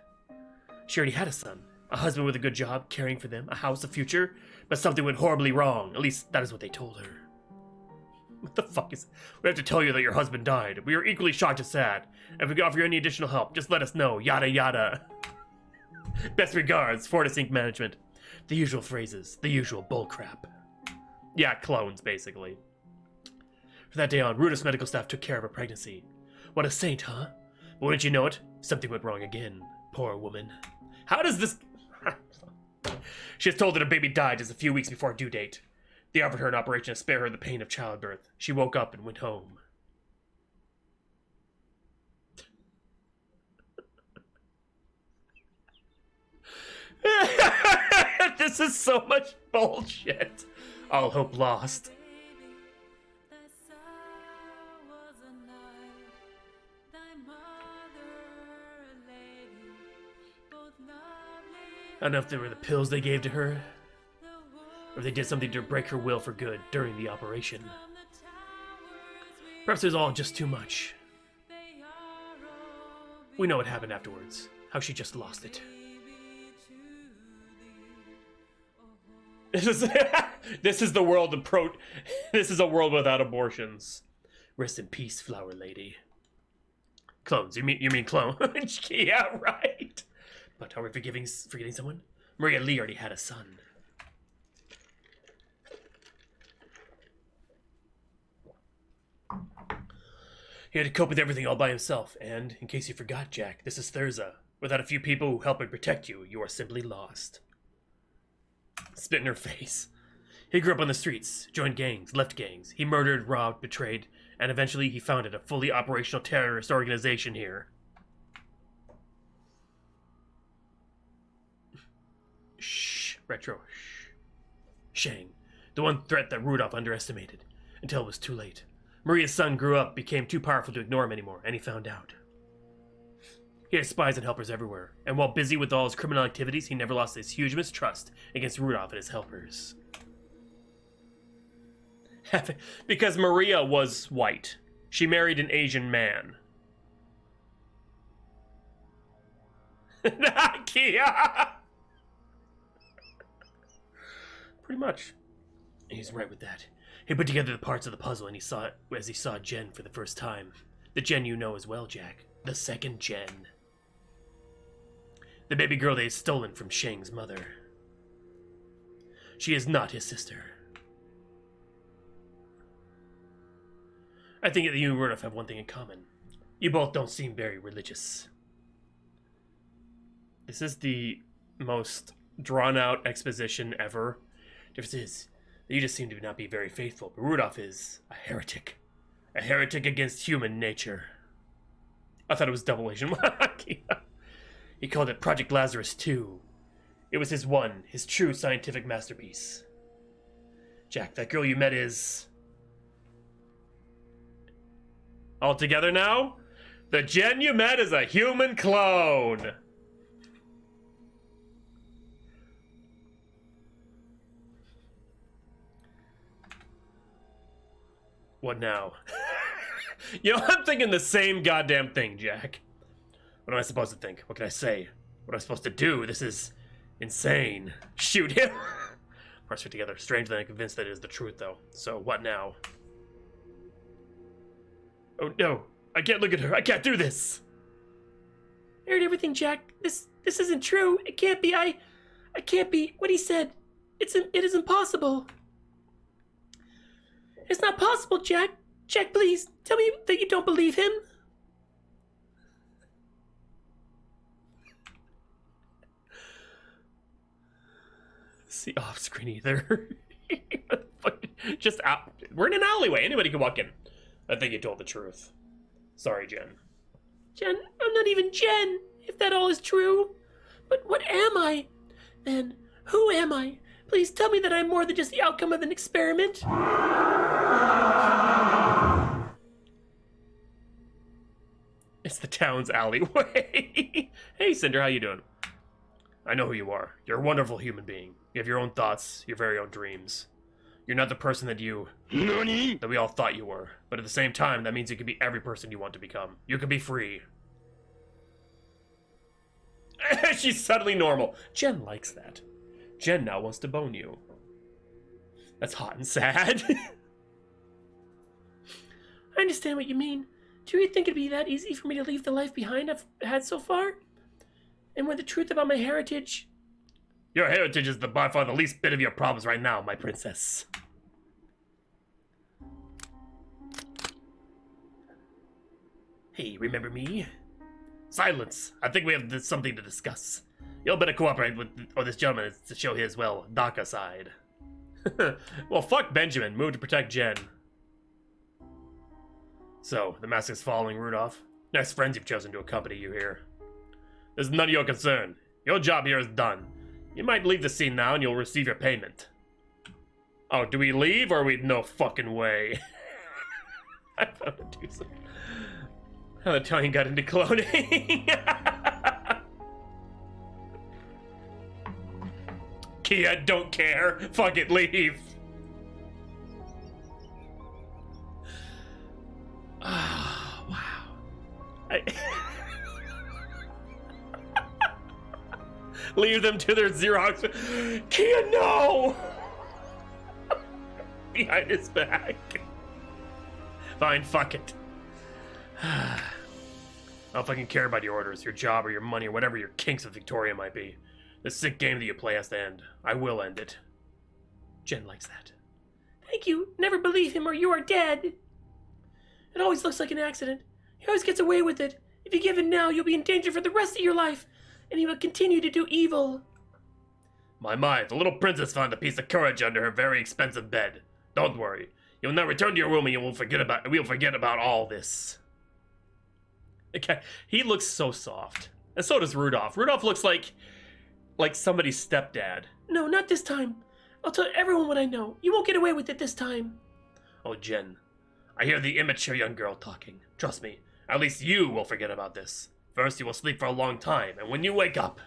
She already had a son, a husband with a good job, caring for them, a house, a future, but something went horribly wrong. At least that is what they told her. What the fuck is... We have to tell you that your husband died. We are equally shocked and sad. If we can offer you any additional help, just let us know. Yada yada. Best regards, Fortis Inc. Management. The usual phrases. The usual bullcrap. Yeah, clones, basically. From that day on, Rudolph's medical staff took care of her pregnancy. What a saint, huh? But wouldn't you know it, something went wrong again. Poor woman. How does this... She was told that her baby died just a few weeks before her due date. They offered her an operation to spare her the pain of childbirth. She woke up and went home. This is so much bullshit. All hope lost. I don't know if they were the pills they gave to her, or if they did something to break her will for good during the operation. Perhaps it was all just too much. We know what happened afterwards, how she just lost it. This is the world of This is a world without abortions. Rest in peace, Flower Lady. Clones? You mean clone? Yeah, right. But are we forgetting someone? Maria Lee already had a son. He had to cope with everything all by himself, and, in case you forgot, Jack, this is Thurza. Without a few people who help and protect you, you are simply lost. Spit in her face. He grew up on the streets, joined gangs, left gangs. He murdered, robbed, betrayed, and eventually he founded a fully operational terrorist organization here. Shh, Retro, shh. Shang, the one threat that Rudolph underestimated, until it was too late. Maria's son grew up, became too powerful to ignore him anymore, and he found out. He had spies and helpers everywhere, and while busy with all his criminal activities, he never lost his huge mistrust against Rudolph and his helpers. Because Maria was white. She married an Asian man. Kia! Pretty much. He's right with that. He put together the parts of the puzzle and he saw it as he saw Jen for the first time. The Jen you know as well, Jack. The second Jen. The baby girl they had stolen from Shang's mother. She is not his sister. I think that you and Rudolph have one thing in common. You both don't seem very religious. This is the most drawn-out exposition ever. Difference is that you just seem to not be very faithful, but Rudolph is a heretic. A heretic against human nature. I thought it was double Asian. He called it Project Lazarus 2. It was his true scientific masterpiece. Jack, that girl you met is... all together now? The Jen you met is a human clone! What now? You know, I'm thinking the same goddamn thing, Jack. What am I supposed to think? What can I say? What am I supposed to do? This is insane. Shoot him! Parts fit together. Strange that I'm convinced that it is the truth, though. So, what now? Oh, no. I can't look at her. I can't do this. I heard everything, Jack. This isn't true. It can't be. I can't be. What he said. It is impossible. It's not possible, Jack. Jack, please. Tell me that you don't believe him. See off screen either. Just out. We're in an alleyway. Anybody can walk in. I think you told the truth. Sorry, Jen. Jen, I'm not even Jen, if that all is true. But what am I? Then, who am I? Please tell me that I'm more than just the outcome of an experiment. It's the town's alleyway. Hey, Cinder, how you doing? I know who you are. You're a wonderful human being. You have your own thoughts, your very own dreams. You're not the person that we all thought you were. But at the same time, that means you can be every person you want to become. You can be free. She's suddenly normal. Jen likes that. Jen now wants to bone you. That's hot and sad. I understand what you mean. Do you think it'd be that easy for me to leave the life behind I've had so far? And with the truth about my heritage... Your heritage is by far the least bit of your problems right now, my princess. Hey, remember me? Silence. I think we have something to discuss. You'll better cooperate with this gentleman to show his, well, DACA side. Well, fuck Benjamin. Move to protect Jen. So, the mask is following Rudolph. Nice friends you've chosen to accompany you here. This is none of your concern. Your job here is done. You might leave the scene now and you'll receive your payment. Oh, do we leave or are we no fucking way? I found a deuce. How the Italian got into cloning. Kia, don't care. Fuck it, leave. Oh, wow. Leave them to their Xerox. Kia, no! Behind his back. Fine, fuck it. I don't fucking care about your orders, your job, or your money, or whatever your kinks with Victoria might be. The sick game that you play has to end. I will end it. Jen likes that. Thank you. Never believe him or you are dead. It always looks like an accident. He always gets away with it. If you give in now, you'll be in danger for the rest of your life, and he will continue to do evil. My, the little princess found a piece of courage under her very expensive bed. Don't worry. You'll now return to your room and we'll forget about all this. Okay, he looks so soft. And so does Rudolph. Rudolph looks like somebody's stepdad. No, not this time. I'll tell everyone what I know. You won't get away with it this time. Oh, Jen. I hear the immature young girl talking. Trust me, at least you will forget about this. First, you will sleep for a long time, and when you wake up...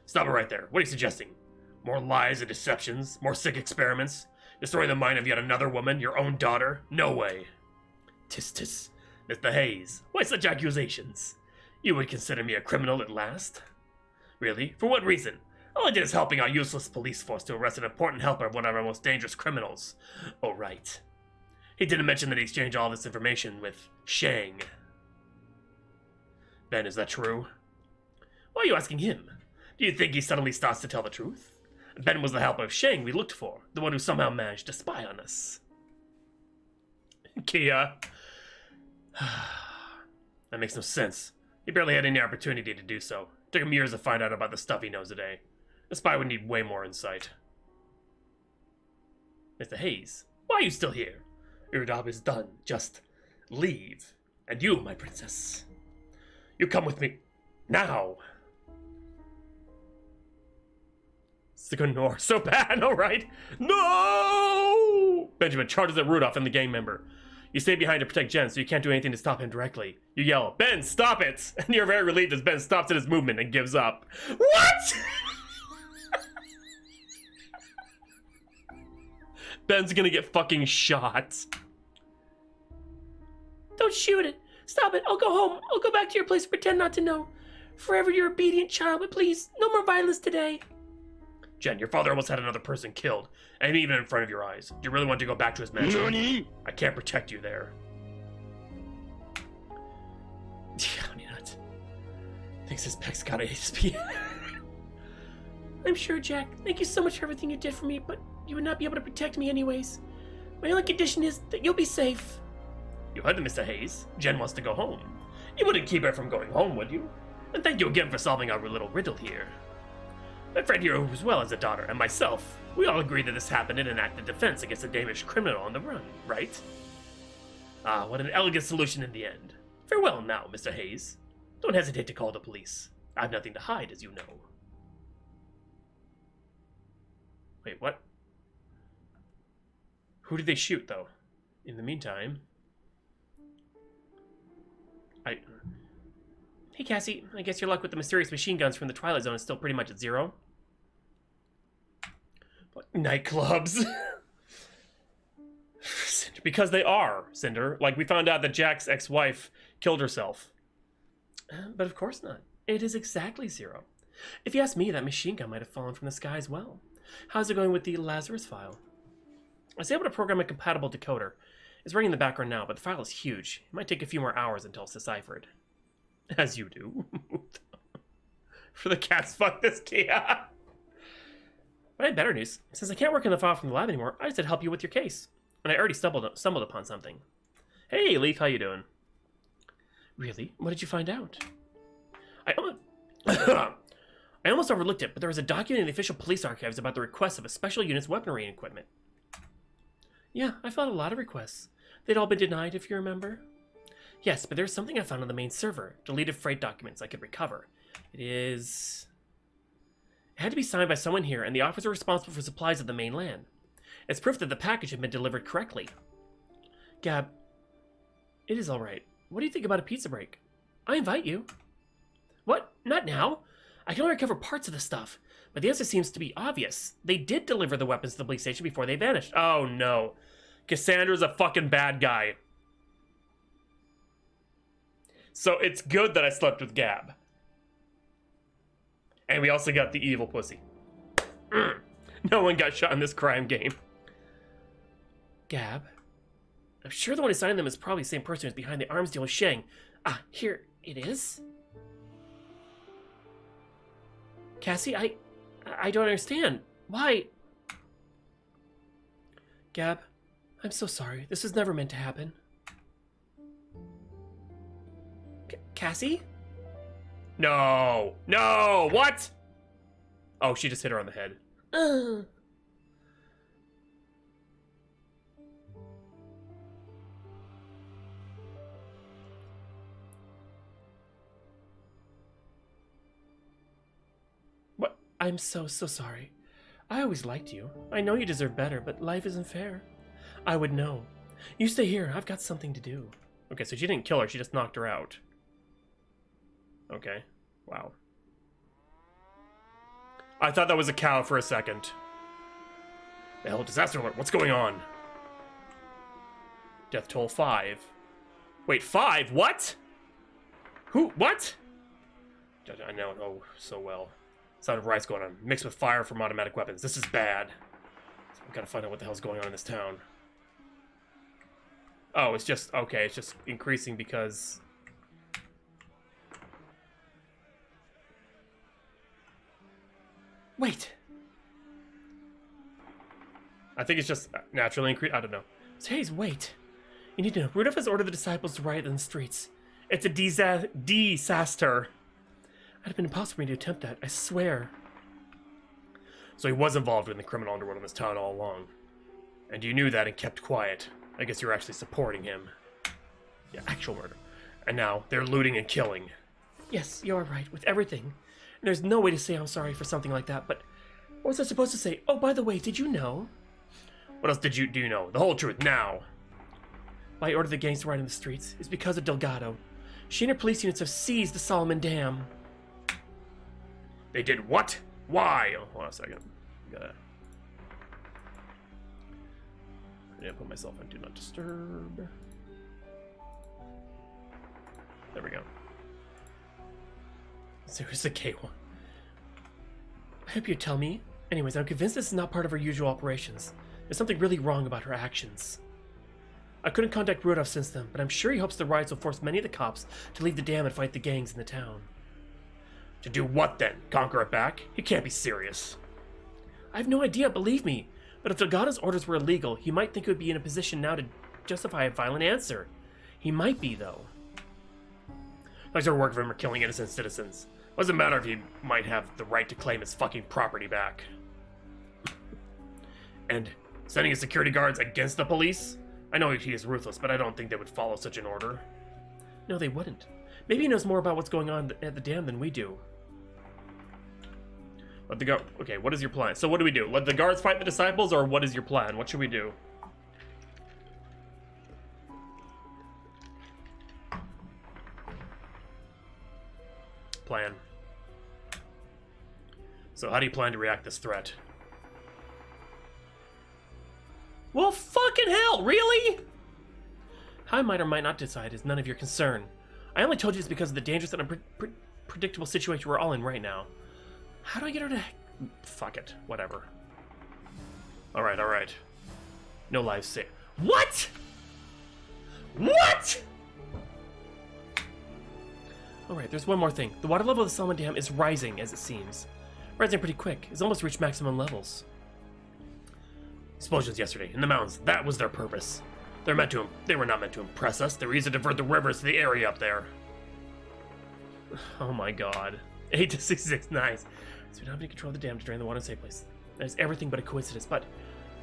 Stop it right there. What are you suggesting? More lies and deceptions? More sick experiments? Destroying the mind of yet another woman, your own daughter? No way. Tis. Mr. Hayes, why such accusations? You would consider me a criminal at last? Really? For what reason? All I did is helping our useless police force to arrest an important helper of one of our most dangerous criminals. Oh, right. He didn't mention that he exchanged all this information with Shang. Ben, is that true? Why are you asking him? Do you think he suddenly starts to tell the truth? Ben was the helper of Shang we looked for, the one who somehow managed to spy on us. Kia. That makes no sense. He barely had any opportunity to do so. It took him years to find out about the stuff he knows today. A spy would need way more insight. Mr. Hayes, why are you still here? Your job is done. Just leave. And you, my princess. You come with me. Now. Sigonor, so bad, alright? No! Benjamin charges at Rudolph and the gang member. You stay behind to protect Jen, so you can't do anything to stop him directly. You yell, Ben, stop it! And you're very relieved as Ben stops at his movement and gives up. What?! Ben's gonna get fucking shot. Don't shoot it. Stop it. I'll go home. I'll go back to your place and pretend not to know. Forever your obedient child, but please, no more violence today. Jen, your father almost had another person killed, and even in front of your eyes. Do you really want to go back to his mansion? Nani? I can't protect you there. Honey Nut thinks his pec's got ASP. I'm sure, Jack. Thank you so much for everything you did for me, but you would not be able to protect me anyways. My only condition is that you'll be safe. You heard them, Mr. Hayes. Jen wants to go home. You wouldn't keep her from going home, would you? And thank you again for solving our little riddle here. My friend here, who as well as a daughter, and myself, we all agree that this happened in an act of defense against a Danish criminal on the run, right? Ah, what an elegant solution in the end. Farewell now, Mr. Hayes. Don't hesitate to call the police. I have nothing to hide, as you know. Wait, what? Who did they shoot, though? In the meantime... Hey, Cassie. I guess your luck with the mysterious machine guns from the Twilight Zone is still pretty much at zero. But nightclubs. Because they are, Cinder. Like, we found out that Jack's ex-wife killed herself. But of course not. It is exactly zero. If you ask me, that machine gun might have fallen from the sky as well. How's it going with the Lazarus file? I was able to program a compatible decoder. It's running in the background now, but the file is huge. It might take a few more hours until it's deciphered. As you do. For the cats, fuck this Kia. But I have better news. Since I can't work in the file from the lab anymore, I just had to help you with your case. And I already stumbled upon something. Hey, Leaf, how you doing? Really? What did you find out? I almost overlooked it, but there was a document in the official police archives about the request of a special unit's weaponry and equipment. Yeah, I filed a lot of requests. They'd all been denied, if you remember. Yes, but there's something I found on the main server. Deleted freight documents I could recover. It had to be signed by someone here, and the officer responsible for supplies of the mainland. It's proof that the package had been delivered correctly. Gab, it is alright. What do you think about a pizza break? I invite you. What? Not now? I can only recover parts of the stuff, but the answer seems to be obvious. They did deliver the weapons to the police station before they vanished. Oh no. Cassandra's a fucking bad guy. So it's good that I slept with Gab. And we also got the evil pussy. No one got shot in this crime game. Gab? I'm sure the one who signed them is probably the same person who's behind the arms deal with Shang. Ah, here it is. Cassie, I don't understand. Why? Gab, I'm so sorry. This was never meant to happen. Cassie? No! No! What? Oh, she just hit her on the head. What? I'm so sorry. I always liked you. I know you deserve better, but life isn't fair. I would know. You stay here. I've got something to do. Okay, so she didn't kill her. She just knocked her out. Okay. Wow. I thought that was a cow for a second. The hell, disaster alert. What's going on? Death toll 5. Wait, 5? What? Who? What? I know so well. Sound of riots going on, mixed with fire from automatic weapons. This is bad. So we gotta find out what the hell's going on in this town. Oh, it's just, okay, it's just increasing because... Wait. I think it's just naturally increasing. I don't know. Hayes, wait. You need to know. Rudolph has ordered the disciples to riot in the streets. It's a disaster. It'd have been impossible for me to attempt that, I swear. So he was involved in the criminal underworld in this town all along. And you knew that and kept quiet. I guess you're actually supporting him. Yeah, actual murder. And now they're looting and killing. Yes, you're right, with everything. And there's no way to say I'm sorry for something like that, but what was I supposed to say? Oh, by the way, did you know? What else do you know? The whole truth now. Why I ordered the gangs to riot in the streets is because of Delgado. She and her police units have seized the Solomon Dam. They did what? Why? Oh, hold on a second. I need to put myself on Do Not Disturb. There we go. So here's the K1. I hope you tell me. Anyways, I'm convinced this is not part of her usual operations. There's something really wrong about her actions. I couldn't contact Rudolph since then, but I'm sure he hopes the riots will force many of the cops to leave the dam and fight the gangs in the town. To do what then? Conquer it back? He can't be serious. I have no idea, believe me. But if Delgado's orders were illegal, he might think he would be in a position now to justify a violent answer. He might be, though. Like their work of him or killing innocent citizens. Doesn't matter if he might have the right to claim his fucking property back. And sending his security guards against the police? I know he is ruthless, but I don't think they would follow such an order. No, they wouldn't. Maybe he knows more about what's going on at the dam than we do. Let the guard... Okay, what is your plan? So what do we do? Let the guards fight the disciples, or what is your plan? What should we do? Plan. So how do you plan to react to this threat? Well, fucking hell, really? How I might or might not decide is none of your concern. I only told you this because of the dangerous and unpredictable situation we're all in right now. How do I get her to... Fuck it. Whatever. Alright. No lives saved. What?! What?! Alright, there's one more thing. The water level of the Solomon Dam is rising, as it seems. Rising pretty quick. It's almost reached maximum levels. Explosions yesterday in the mountains. That was their purpose. They were not meant to impress us. They were used to divert the rivers to the area up there. Oh my god. 8 to 66, nice. So we don't have any control of the dam to drain the water in a safe place. That is everything but a coincidence, but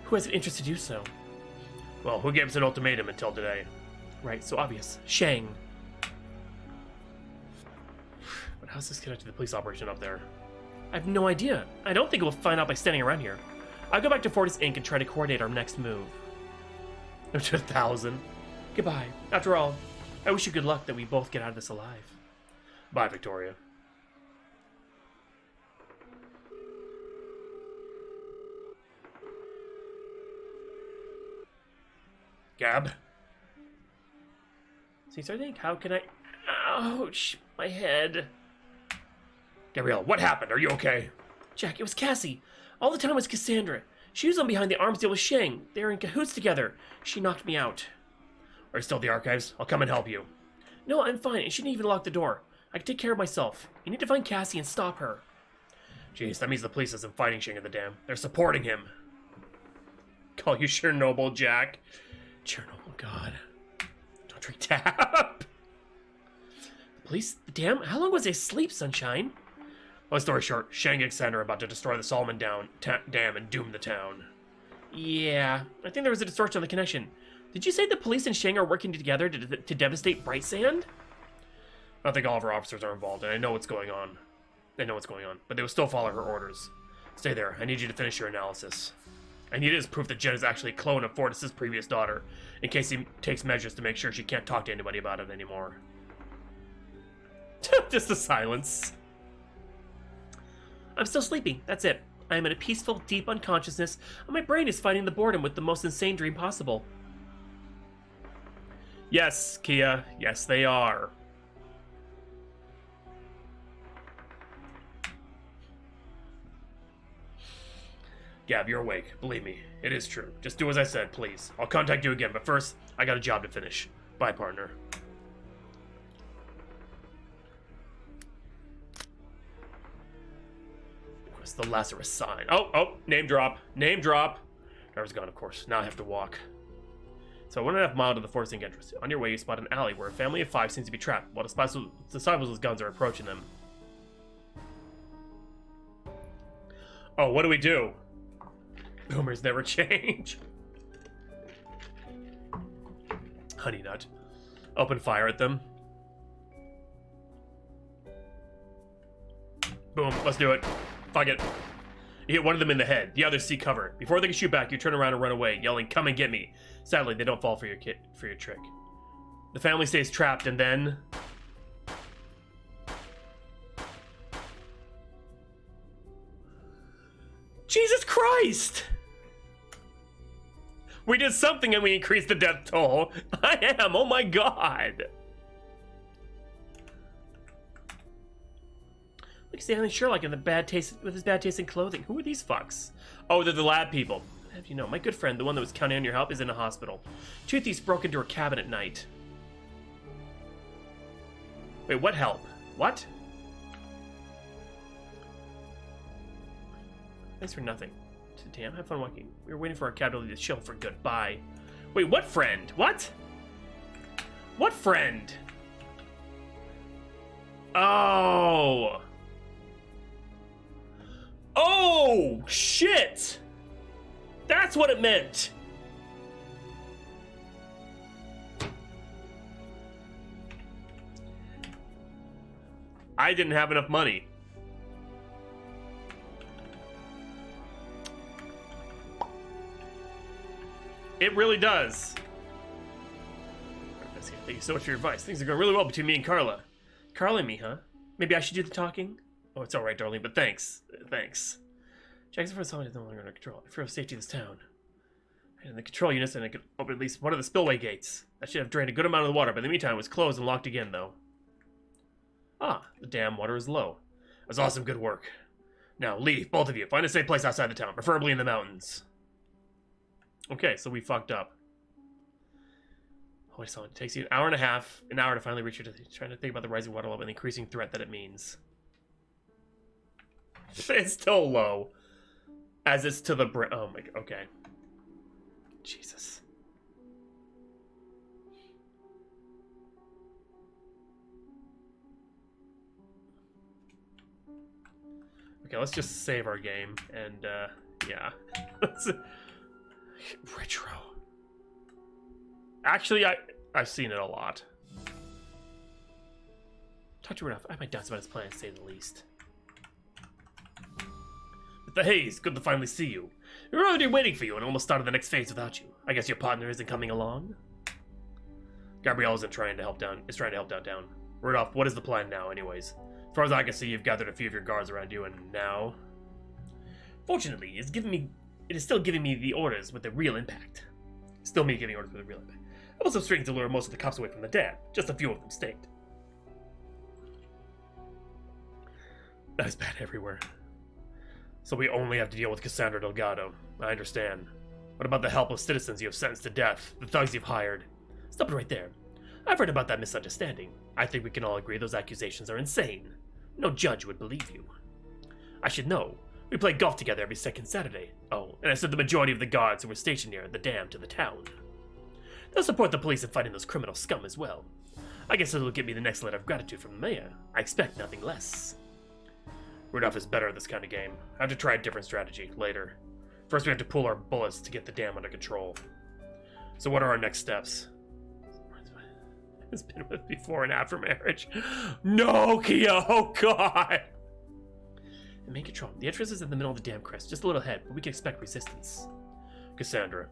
who has an interest to do so? Well, who gave us an ultimatum until today? Right, so obvious. Shang. But how's this connected to the police operation up there? I have no idea. I don't think we'll find out by standing around here. I'll go back to Fortis Inc. and try to coordinate our next move. There's 1,000. Goodbye. After all, I wish you good luck that we both get out of this alive. Bye, Victoria. Gab? See, so I think, how can I... Ouch, my head. Gabrielle, what happened? Are you okay? Jack, it was Cassie. All the time it was Cassandra. She was on behind the arms deal with Shang. They were in cahoots together. She knocked me out. Are you still at the archives? I'll come and help you. No, I'm fine, and she didn't even lock the door. I can take care of myself. You need to find Cassie and stop her. Jeez, that means the police isn't fighting Shang the Dam. They're supporting him. Call you Chernobyl, Jack. Chernobyl, God. Don't drink tap. The police, the dam? How long was they asleep, Sunshine? Long story short, Shang and Xander are about to destroy the Solomon Dam and doom the town. Yeah, I think there was a distortion on the connection. Did you say the police and Shang are working together to devastate Bright Sand? I don't think all of our officers are involved, and I know what's going on. They know what's going on, but they will still follow her orders. Stay there. I need you to finish your analysis. I need it as proof that Jen is actually a clone of Fortis's previous daughter, in case he takes measures to make sure she can't talk to anybody about it anymore. Just a silence. I'm still sleeping. That's it. I am in a peaceful, deep unconsciousness, and my brain is fighting the boredom with the most insane dream possible. Yes, Kia. Yes, they are. Gab, you're awake. Believe me, it is true. Just do as I said, please. I'll contact you again, but first, I got a job to finish. Bye, partner. What's the Lazarus sign? Oh, name drop. Name drop. Driver's gone, of course. Now I have to walk. So 1.5 miles to the Forest Inc. entrance. On your way, you spot an alley where a family of 5 seems to be trapped, while disciples with guns are approaching them. Oh, what do we do? Boomers never change. Honey nut. Open fire at them. Boom, let's do it. Fuck it. You hit one of them in the head. The others seek cover. Before they can shoot back, you turn around and run away, yelling, "Come and get me." Sadly, they don't fall for your trick. The family stays trapped, and then... Jesus Christ! We did something and we increased the death toll. I am, oh my god. Look at Stanley Sherlock with his bad taste in clothing. Who are these fucks? Oh, they're the lab people. Have you know, my good friend, the one that was counting on your help, is in a hospital. 2 thieves broke into her cabin at night. Wait, what help? What? Thanks for nothing. Damn, have fun walking. We were waiting for our cab to leave the show for good. Bye. Wait, what friend? What? What friend? Oh. Oh, shit. That's what it meant. I didn't have enough money. It really does. Thank you so much for your advice. Things are going really well between me and Carla. Carla and me, huh? Maybe I should do the talking? Oh, it's alright, darling, but thanks. Thanks. Jackson for someone is no longer under control. I fear of safety of this town. And the control units, and I could open at least one of the spillway gates. That should have drained a good amount of the water, but in the meantime it was closed and locked again, though. Ah, the dam water is low. That was awesome, good work. Now, leave, both of you. Find a safe place outside the town, preferably in the mountains. Okay, so we fucked up. Oh, it takes you an hour to finally reach your destination. Trying to think about the rising water level and the increasing threat that it means. It's still low. As it's to the oh my god, okay. Jesus. Okay, let's just save our game and yeah. Retro. Actually, I've seen it a lot. Talk to Rudolph. I have my doubts about his plan, to say the least. But the haze, good to finally see you. We were already waiting for you and almost started the next phase without you. I guess your partner isn't coming along? Gabrielle is trying to help downtown. Rudolph, what is the plan now, anyways? As far as I can see, you've gathered a few of your guards around you, and now... Fortunately, it is still giving me the orders with the real impact. Still me giving orders with the real impact. I was struggling to lure most of the cops away from the dam. Just a few of them stayed. That is bad everywhere. So we only have to deal with Cassandra Delgado. I understand. What about the helpless citizens you have sentenced to death? The thugs you've hired? Stop it right there. I've heard about that misunderstanding. I think we can all agree those accusations are insane. No judge would believe you. I should know. We play golf together every second Saturday. Oh, and I sent the majority of the guards who were stationed near the dam to the town. They'll support the police in fighting those criminal scum as well. I guess it'll give me the next letter of gratitude from the mayor. I expect nothing less. Rudolph is better at this kind of game. I have to try a different strategy later. First, we have to pool our bullets to get the dam under control. So what are our next steps? Has been with before and after marriage. No, Kia! Oh, God! The main control. The entrance is in the middle of the dam crest, just a little ahead, but we can expect resistance. Cassandra.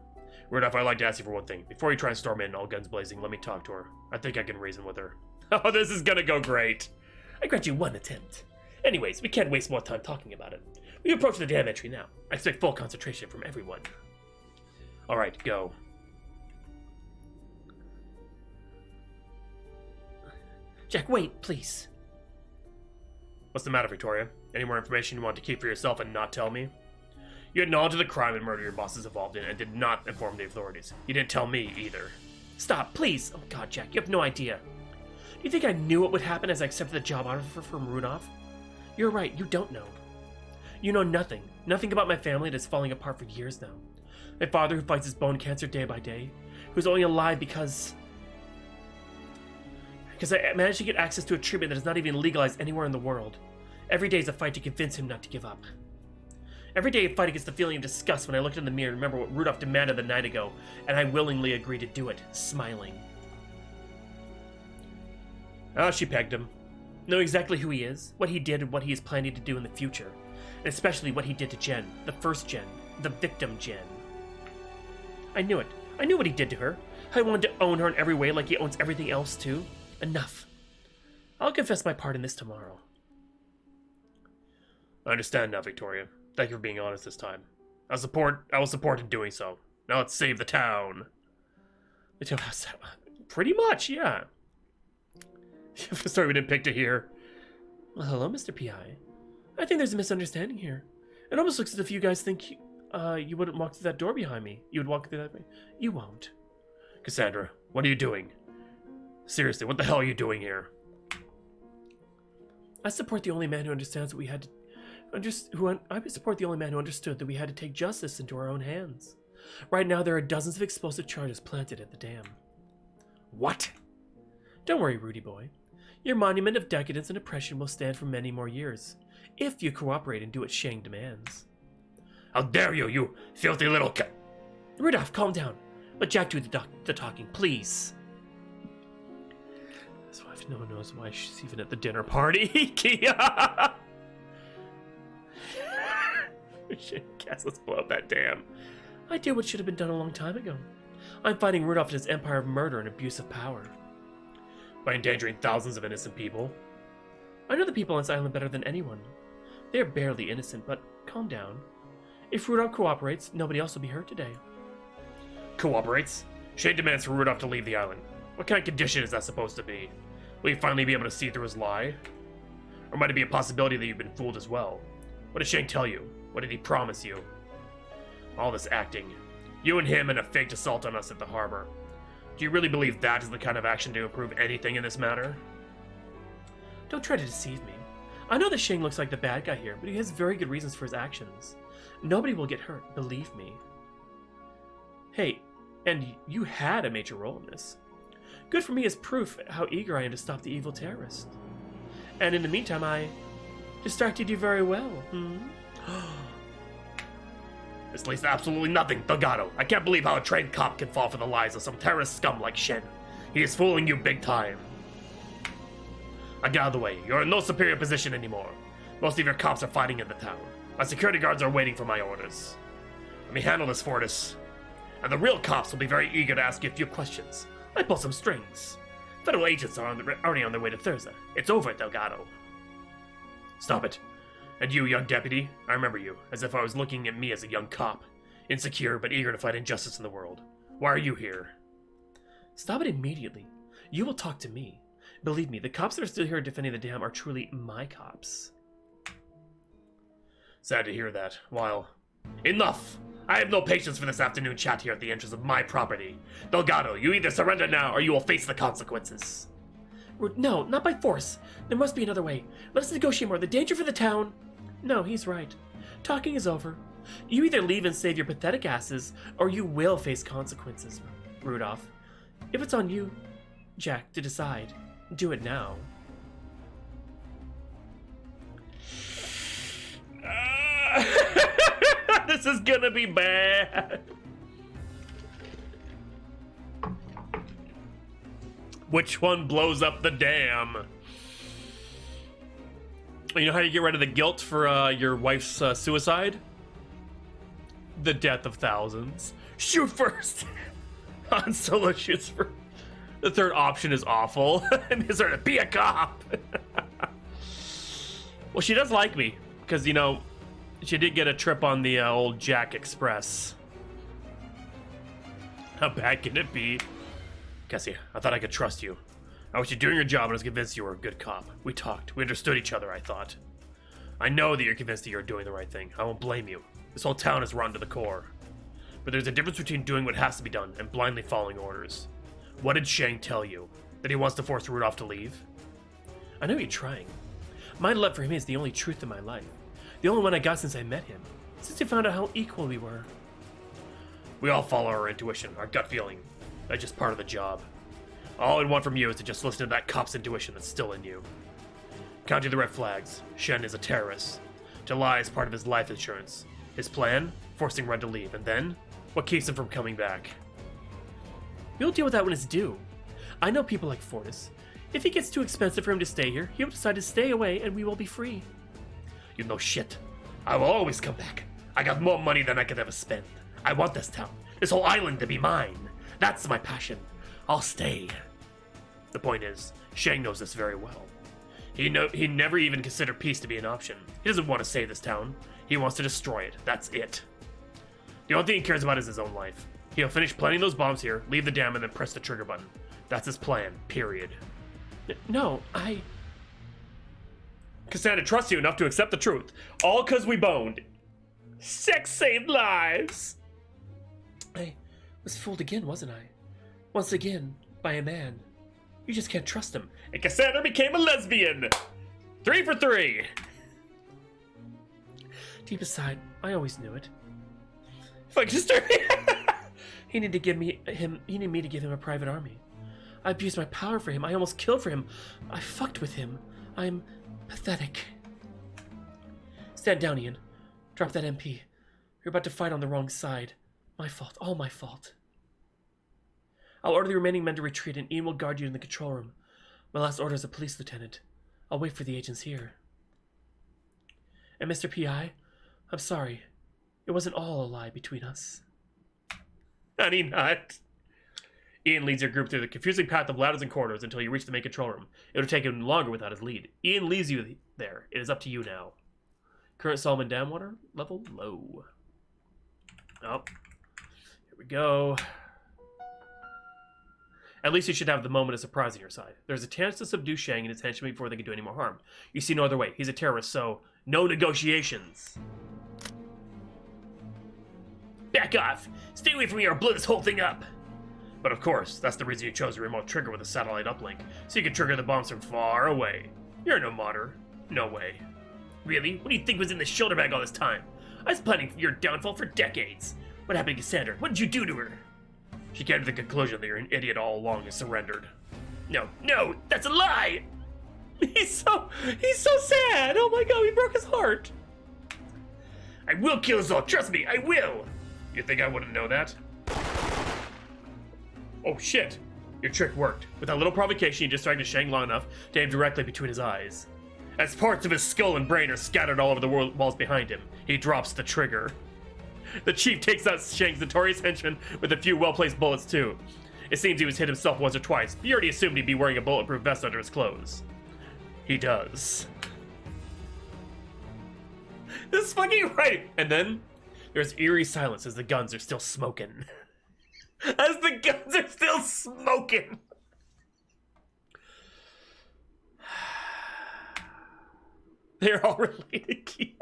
Rudolph, I'd like to ask you for one thing. Before you try and storm in, all guns blazing, let me talk to her. I think I can reason with her. Oh, this is gonna go great. I grant you one attempt. Anyways, we can't waste more time talking about it. We approach the dam entry now. I expect full concentration from everyone. Alright, go. Jack, wait, please. What's the matter, Victoria? Any more information you want to keep for yourself and not tell me? You had knowledge of the crime and murder your boss is involved in and did not inform the authorities. You didn't tell me either. Stop, please! Oh god, Jack, you have no idea. Do you think I knew what would happen as I accepted the job offer from Rudolph? You're right, you don't know. You know nothing. Nothing about my family that is falling apart for years now. My father who fights his bone cancer day by day, who's only alive because I managed to get access to a treatment that is not even legalized anywhere in the world. Every day is a fight to convince him not to give up. Every day I fight against the feeling of disgust when I looked in the mirror and remember what Rudolph demanded the night ago, and I willingly agreed to do it, smiling. Oh, she pegged him. Know exactly who he is, what he did, and what he is planning to do in the future. And especially what he did to Jen, the first Jen, the victim Jen. I knew it. I knew what he did to her. I wanted to own her in every way like he owns everything else too. Enough. I'll confess my part in this tomorrow. I understand now, Victoria. Thank you for being honest this time. I will support in doing so. Now let's save the town. The town has pretty much, yeah. Sorry we didn't pick to hear. Well, hello, Mr. P.I. I think there's a misunderstanding here. It almost looks as if you guys think you wouldn't walk through that door behind me. You would walk through that way. You won't. Cassandra, what are you doing? Seriously, what the hell are you doing here? I support the only man who understands that we had to... I support the only man who understood that we had to take justice into our own hands. Right now, there are dozens of explosive charges planted at the dam. What? Don't worry, Rudy boy. Your monument of decadence and oppression will stand for many more years, if you cooperate and do what Shang demands. How dare you, you filthy little Rudolph, calm down. Let Jack do the talking, please. His wife, no one knows why she's even at the dinner party. Kia! Shit, guess let's blow up that dam. I did what should have been done a long time ago. I'm fighting Rudolph and his empire of murder and abuse of power. By endangering thousands of innocent people. I know the people on this island better than anyone. They are barely innocent, but calm down. If Rudolph cooperates, nobody else will be hurt today. Cooperates? Shane demands for Rudolph to leave the island. What kind of condition is that supposed to be? Will you finally be able to see through his lie? Or might it be a possibility that you've been fooled as well? What did Shane tell you? What did he promise you? All this acting. You and him and a faked assault on us at the harbor. Do you really believe that is the kind of action to improve anything in this matter? Don't try to deceive me. I know that Shane looks like the bad guy here, but he has very good reasons for his actions. Nobody will get hurt, believe me. Hey, and you had a major role in this. Good for me as proof how eager I am to stop the evil terrorist. And in the meantime, I distracted you very well. This leads to absolutely nothing, Delgado. I can't believe how a trained cop can fall for the lies of some terrorist scum like Shen. He is fooling you big time. Now get out of the way. You're in no superior position anymore. Most of your cops are fighting in the town. My security guards are waiting for my orders. Let me handle this, Fortis. And the real cops will be very eager to ask you a few questions. I pull some strings. Federal agents are already on their way to Thursday. It's over, Delgado. Stop it. And you, young deputy, I remember you, as if I was looking at me as a young cop. Insecure, but eager to fight injustice in the world. Why are you here? Stop it immediately. You will talk to me. Believe me, the cops that are still here defending the dam are truly my cops. Sad to hear that. While... Enough! I have no patience for this afternoon chat here at the entrance of my property. Delgado, you either surrender now or you will face the consequences. No, not by force. There must be another way. Let us negotiate more. The danger for the town... No, he's right. Talking is over. You either leave and save your pathetic asses, or you will face consequences, Rudolph. If it's on you, Jack, to decide, do it now. This is gonna be bad. Which one blows up the dam? You know how you get rid of the guilt for your wife's suicide? The death of thousands. Shoot first. Han Solo shoots first. The third option is awful. And is there to be a cop? Well, she does like me because, you know, she did get a trip on the old Jack Express. How bad can it be? Cassie, I thought I could trust you. I was you doing your job and I was convinced you were a good cop. We talked. We understood each other, I thought. I know that you're convinced that you're doing the right thing. I won't blame you. This whole town is rotten to the core. But there's a difference between doing what has to be done and blindly following orders. What did Shang tell you? That he wants to force Rudolph to leave? I know you're trying. My love for him is the only truth in my life. The only one I got since I met him. Since I found out how equal we were. We all follow our intuition, our gut feeling. That's just part of the job. All I want from you is to just listen to that cop's intuition that's still in you. Counting the red flags. Shen is a terrorist. To lie is part of his life insurance. His plan? Forcing Red to leave. And then? What keeps him from coming back? We'll deal with that when it's due. I know people like Fortis. If it gets too expensive for him to stay here, he'll decide to stay away and we will be free. You know shit. I will always come back. I got more money than I could ever spend. I want this town, this whole island to be mine. That's my passion. I'll stay. The point is, Shang knows this very well. He never even considered peace to be an option. He doesn't want to save this town. He wants to destroy it. That's it. The only thing he cares about is his own life. He'll finish planting those bombs here, leave the dam, and then press the trigger button. That's his plan, period. No, Cassandra trusts you enough to accept the truth. All because we boned. Sex saved lives. I was fooled again, wasn't I? Once again, by a man. You just can't trust him. And Cassandra became a lesbian. 3 for 3. Deep aside, I always knew it. Fuck history. He needed me to give him a private army. I abused my power for him. I almost killed for him. I fucked with him. I'm pathetic. Stand down, Ian. Drop that MP. You're about to fight on the wrong side. My fault. All my fault. I'll order the remaining men to retreat, and Ian will guard you in the control room. My last order is a police lieutenant. I'll wait for the agents here. And Mr. P.I., I'm sorry. It wasn't all a lie between us. Honey nut. Ian leads your group through the confusing path of ladders and corridors until you reach the main control room. It'll take him longer without his lead. Ian leaves you there. It is up to you now. Current Solomon Dam water level low. Oh. Here we go. At least you should have the moment of surprise on your side. There's a chance to subdue Shang and his henchmen before they can do any more harm. You see no other way. He's a terrorist, so no negotiations. Back off! Stay away from me or I'll blow this whole thing up! But of course, that's the reason you chose a remote trigger with a satellite uplink, so you can trigger the bombs from far away. You're no modder. No way. Really? What do you think was in the shoulder bag all this time? I was planning your downfall for decades. What happened to Cassandra? What did you do to her? She came to the conclusion that you're an idiot all along and surrendered. No, that's a lie! He's so sad! Oh my god, he broke his heart! I will kill us all, trust me, I will! You think I wouldn't know that? Oh shit! Your trick worked. With that little provocation, you distracted Shang long enough to aim directly between his eyes. As parts of his skull and brain are scattered all over the walls behind him, he drops the trigger. The chief takes out Shang's notorious henchman with a few well-placed bullets too. It seems he was hit himself once or twice, but you already assumed he'd be wearing a bulletproof vest under his clothes. He does. This is fucking right! And then, there's eerie silence as the guns are still smoking. As the guns are still smoking! They're all related, Kia.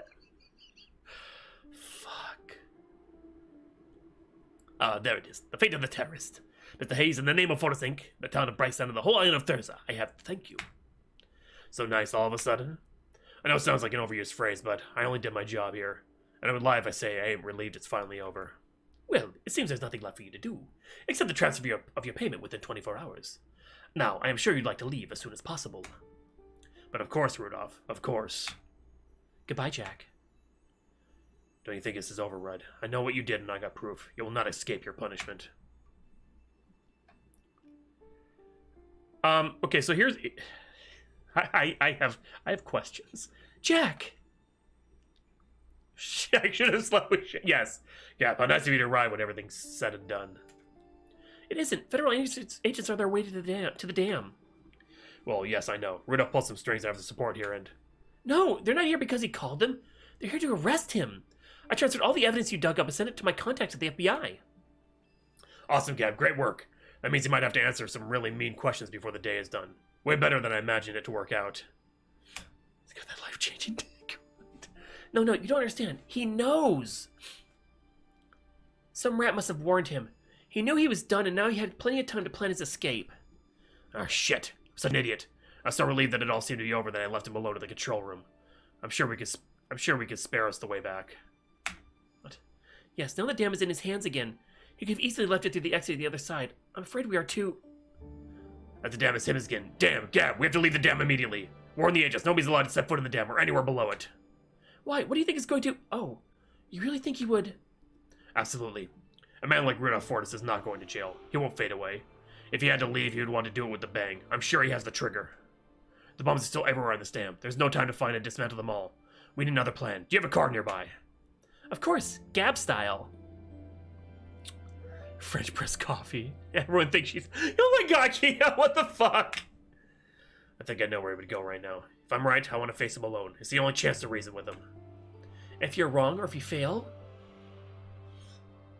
There it is. The fate of the terrorist. Mr. Hayes, in the name of Fortis Inc., the town of Bryceland, and the whole island of Thurza, I have to thank you. So nice all of a sudden. I know it sounds like an overused phrase, but I only did my job here. And I would lie if I say I am relieved it's finally over. Well, it seems there's nothing left for you to do, except the transfer of your payment within 24 hours. Now, I am sure you'd like to leave as soon as possible. But of course, Rudolph, of course. Goodbye, Jack. Don't you think this is over, Rudd? I know what you did and I got proof. You will not escape your punishment. Okay, so here's... I have questions. Jack! I should have slept with shit. Yes. Yeah, but nice of you to arrive when everything's said and done. It isn't. Federal agents are their way to the dam. Well, yes, I know. Rudolph pulled some strings out of the support here and... No, they're not here because he called them. They're here to arrest him. I transferred all the evidence you dug up and sent it to my contacts at the FBI. Awesome, Gab. Great work. That means you might have to answer some really mean questions before the day is done. Way better than I imagined it to work out. It's got that life-changing take. No, you don't understand. He knows. Some rat must have warned him. He knew he was done, and now he had plenty of time to plan his escape. Ah, shit. I was an idiot. I was so relieved that it all seemed to be over that I left him alone in the control room. I'm sure we could spare us the way back. What? Yes, now the dam is in his hands again. He could have easily left it through the exit to the other side. I'm afraid we are too... At the dam is him again. Damn, Gab, we have to leave the dam immediately. Warn the agents, nobody's allowed to set foot in the dam or anywhere below it. Why? What do you think is going to... Oh, you really think he would... Absolutely. A man like Rudolph Fortis is not going to jail. He won't fade away. If he had to leave, he would want to do it with a bang. I'm sure he has the trigger. The bombs are still everywhere on this dam. There's no time to find and dismantle them all. We need another plan. Do you have a car nearby? Of course, Gab style. French press coffee. Everyone thinks she's... Oh my god, Kia, what the fuck? I think I know where he would go right now. If I'm right, I want to face him alone. It's the only chance to reason with him. If you're wrong or if you fail...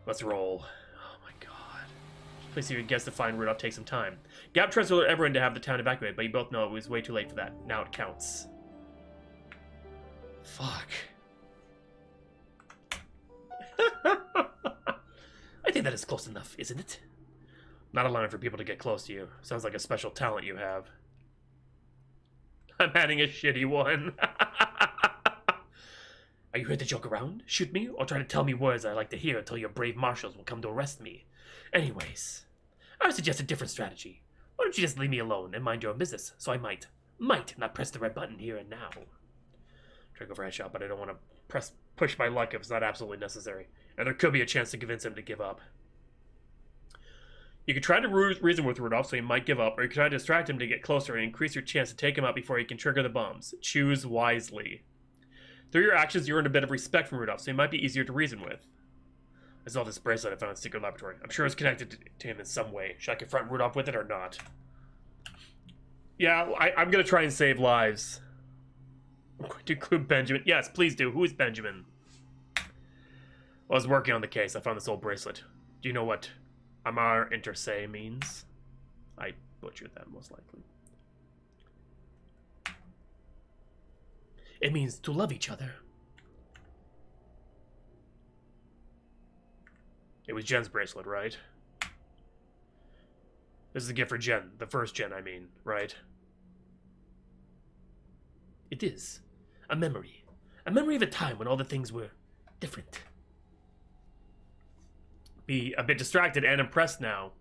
Let's roll. Oh my god. Please see if you guess to find Rudolph take some time. Gab transferred everyone to have the town evacuated, but you both know it was way too late for that. Now it counts. Fuck. I think that is close enough, isn't it? Not allowing for people to get close to you. Sounds like a special talent you have. I'm adding a shitty one. Are you here to joke around, shoot me, or try to tell me words I like to hear until your brave marshals will come to arrest me? Anyways, I would suggest a different strategy. Why don't you just leave me alone and mind your own business, so I might not press the red button here and now. Try to go for a headshot, but I don't want to push my luck if it's not absolutely necessary. And there could be a chance to convince him to give up. You could try to reason with Rudolph so he might give up, or you could try to distract him to get closer and increase your chance to take him out before he can trigger the bombs. Choose wisely. Through your actions, you earned a bit of respect from Rudolph, so he might be easier to reason with. I saw this bracelet I found in the secret laboratory. I'm sure it's connected to him in some way. Should I confront Rudolph with it or not? Yeah, I'm going to try and save lives. I'm going to include Benjamin. Yes, please do. Who is Benjamin? While I was working on the case, I found this old bracelet. Do you know what Amar Inter Se means? I butchered that, most likely. It means to love each other. It was Jen's bracelet, right? This is a gift for Jen. The first Jen, I mean, right? It is. A memory. A memory of a time when all the things were different. Be a bit distracted and impressed now.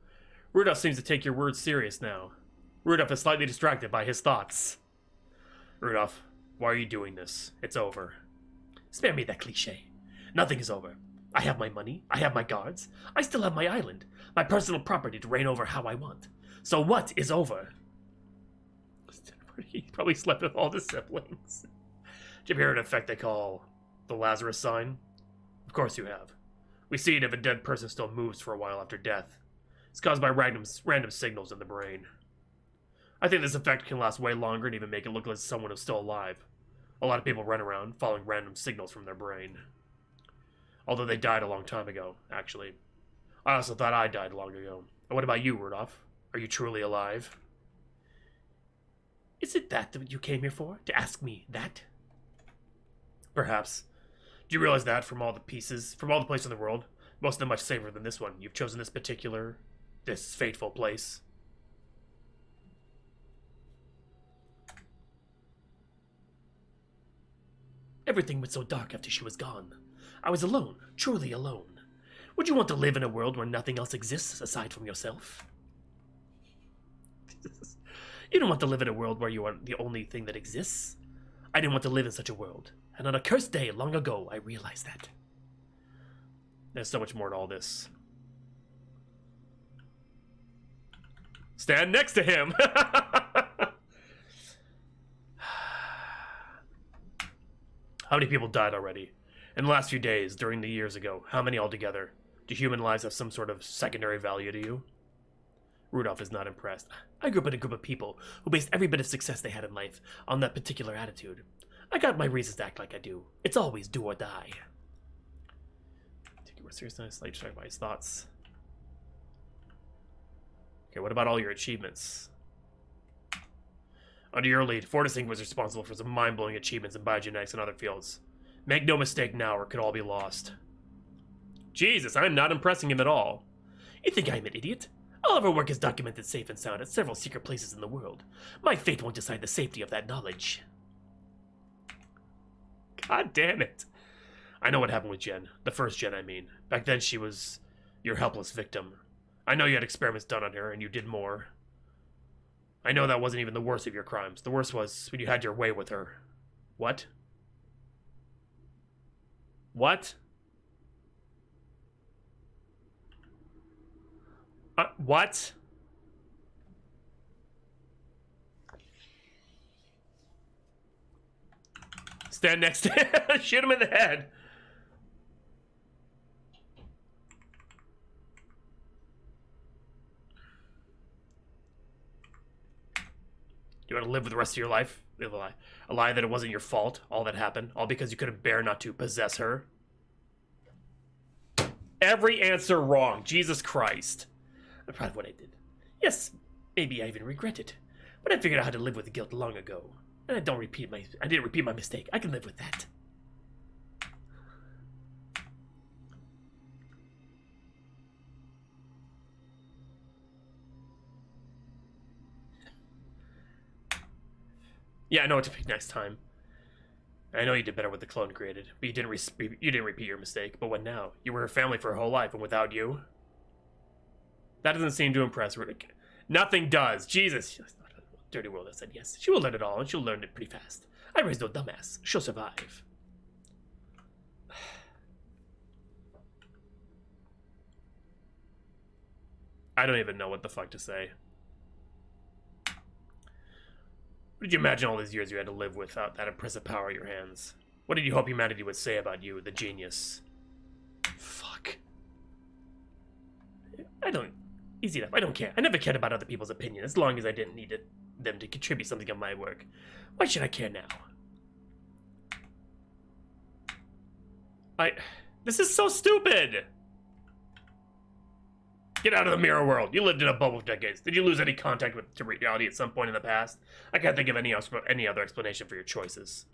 Rudolph seems to take your words serious now. Rudolph is slightly distracted by his thoughts. Rudolph, why are you doing this? It's over. Spare me that cliche. Nothing is over. I have my money. I have my guards. I still have my island. My personal property to reign over how I want. So what is over? He probably slept with all the siblings. Did you ever hear an effect they call the Lazarus sign? Of course you have. We see it if a dead person still moves for a while after death. It's caused by random signals in the brain. I think this effect can last way longer and even make it look like someone is still alive. A lot of people run around following random signals from their brain. Although they died a long time ago, actually. I also thought I died long ago. And what about you, Rudolph? Are you truly alive? Is it that you came here for? To ask me that? Perhaps. Do you realize that from all the places in the world, most of them much safer than this one, you've chosen this fateful place? Everything went so dark after she was gone. I was alone, truly alone. Would you want to live in a world where nothing else exists aside from yourself? You don't want to live in a world where you are the only thing that exists. I didn't want to live in such a world, and on a cursed day long ago, I realized that. There's so much more to all this. Stand next to him! How many people died already? In the last few days, during the years ago, how many altogether? Do human lives have some sort of secondary value to you? Rudolph is not impressed. I grew up in a group of people who based every bit of success they had in life on that particular attitude. I got my reasons to act like I do. It's always do or die. Take it more seriously, slightly distracted by his thoughts. Okay, what about all your achievements? Under your lead, Fortis Inc. was responsible for some mind-blowing achievements in biogenetics and other fields. Make no mistake now, or it could all be lost. Jesus, I'm not impressing him at all. You think I'm an idiot? All of our work is documented safe and sound at several secret places in the world. My fate won't decide the safety of that knowledge. God damn it. I know what happened with Jen. The first Jen, I mean. Back then she was your helpless victim. I know you had experiments done on her, and you did more. I know that wasn't even the worst of your crimes. The worst was when you had your way with her. What? What? What? Stand next to him. Shoot him in the head. You want to live with the rest of your life? Live a lie. A lie that it wasn't your fault, all that happened, all because you couldn't bear not to possess her. Every answer wrong. Jesus Christ. I'm proud of what I did. Yes, maybe I even regret it. But I figured out how to live with the guilt long ago. And I didn't repeat my mistake. I can live with that. Yeah, I know what to pick next time. I know you did better with the clone created, but you didn't repeat your mistake. But what now? You were her family for her whole life, and without you? That doesn't seem to impress Rudik. Nothing does. Jesus. Dirty World has said yes. She will learn it all, and she'll learn it pretty fast. I raised no dumbass. She'll survive. I don't even know what the fuck to say. What did you imagine all these years you had to live without that impressive power in your hands? What did you hope humanity would say about you, the genius? Fuck. Easy enough. I don't care. I never cared about other people's opinion as long as I didn't need them to contribute something on my work. Why should I care now? This is so stupid! Get out of the mirror world. You lived in a bubble for decades. Did you lose any contact to reality at some point in the past? I can't think of any other explanation for your choices.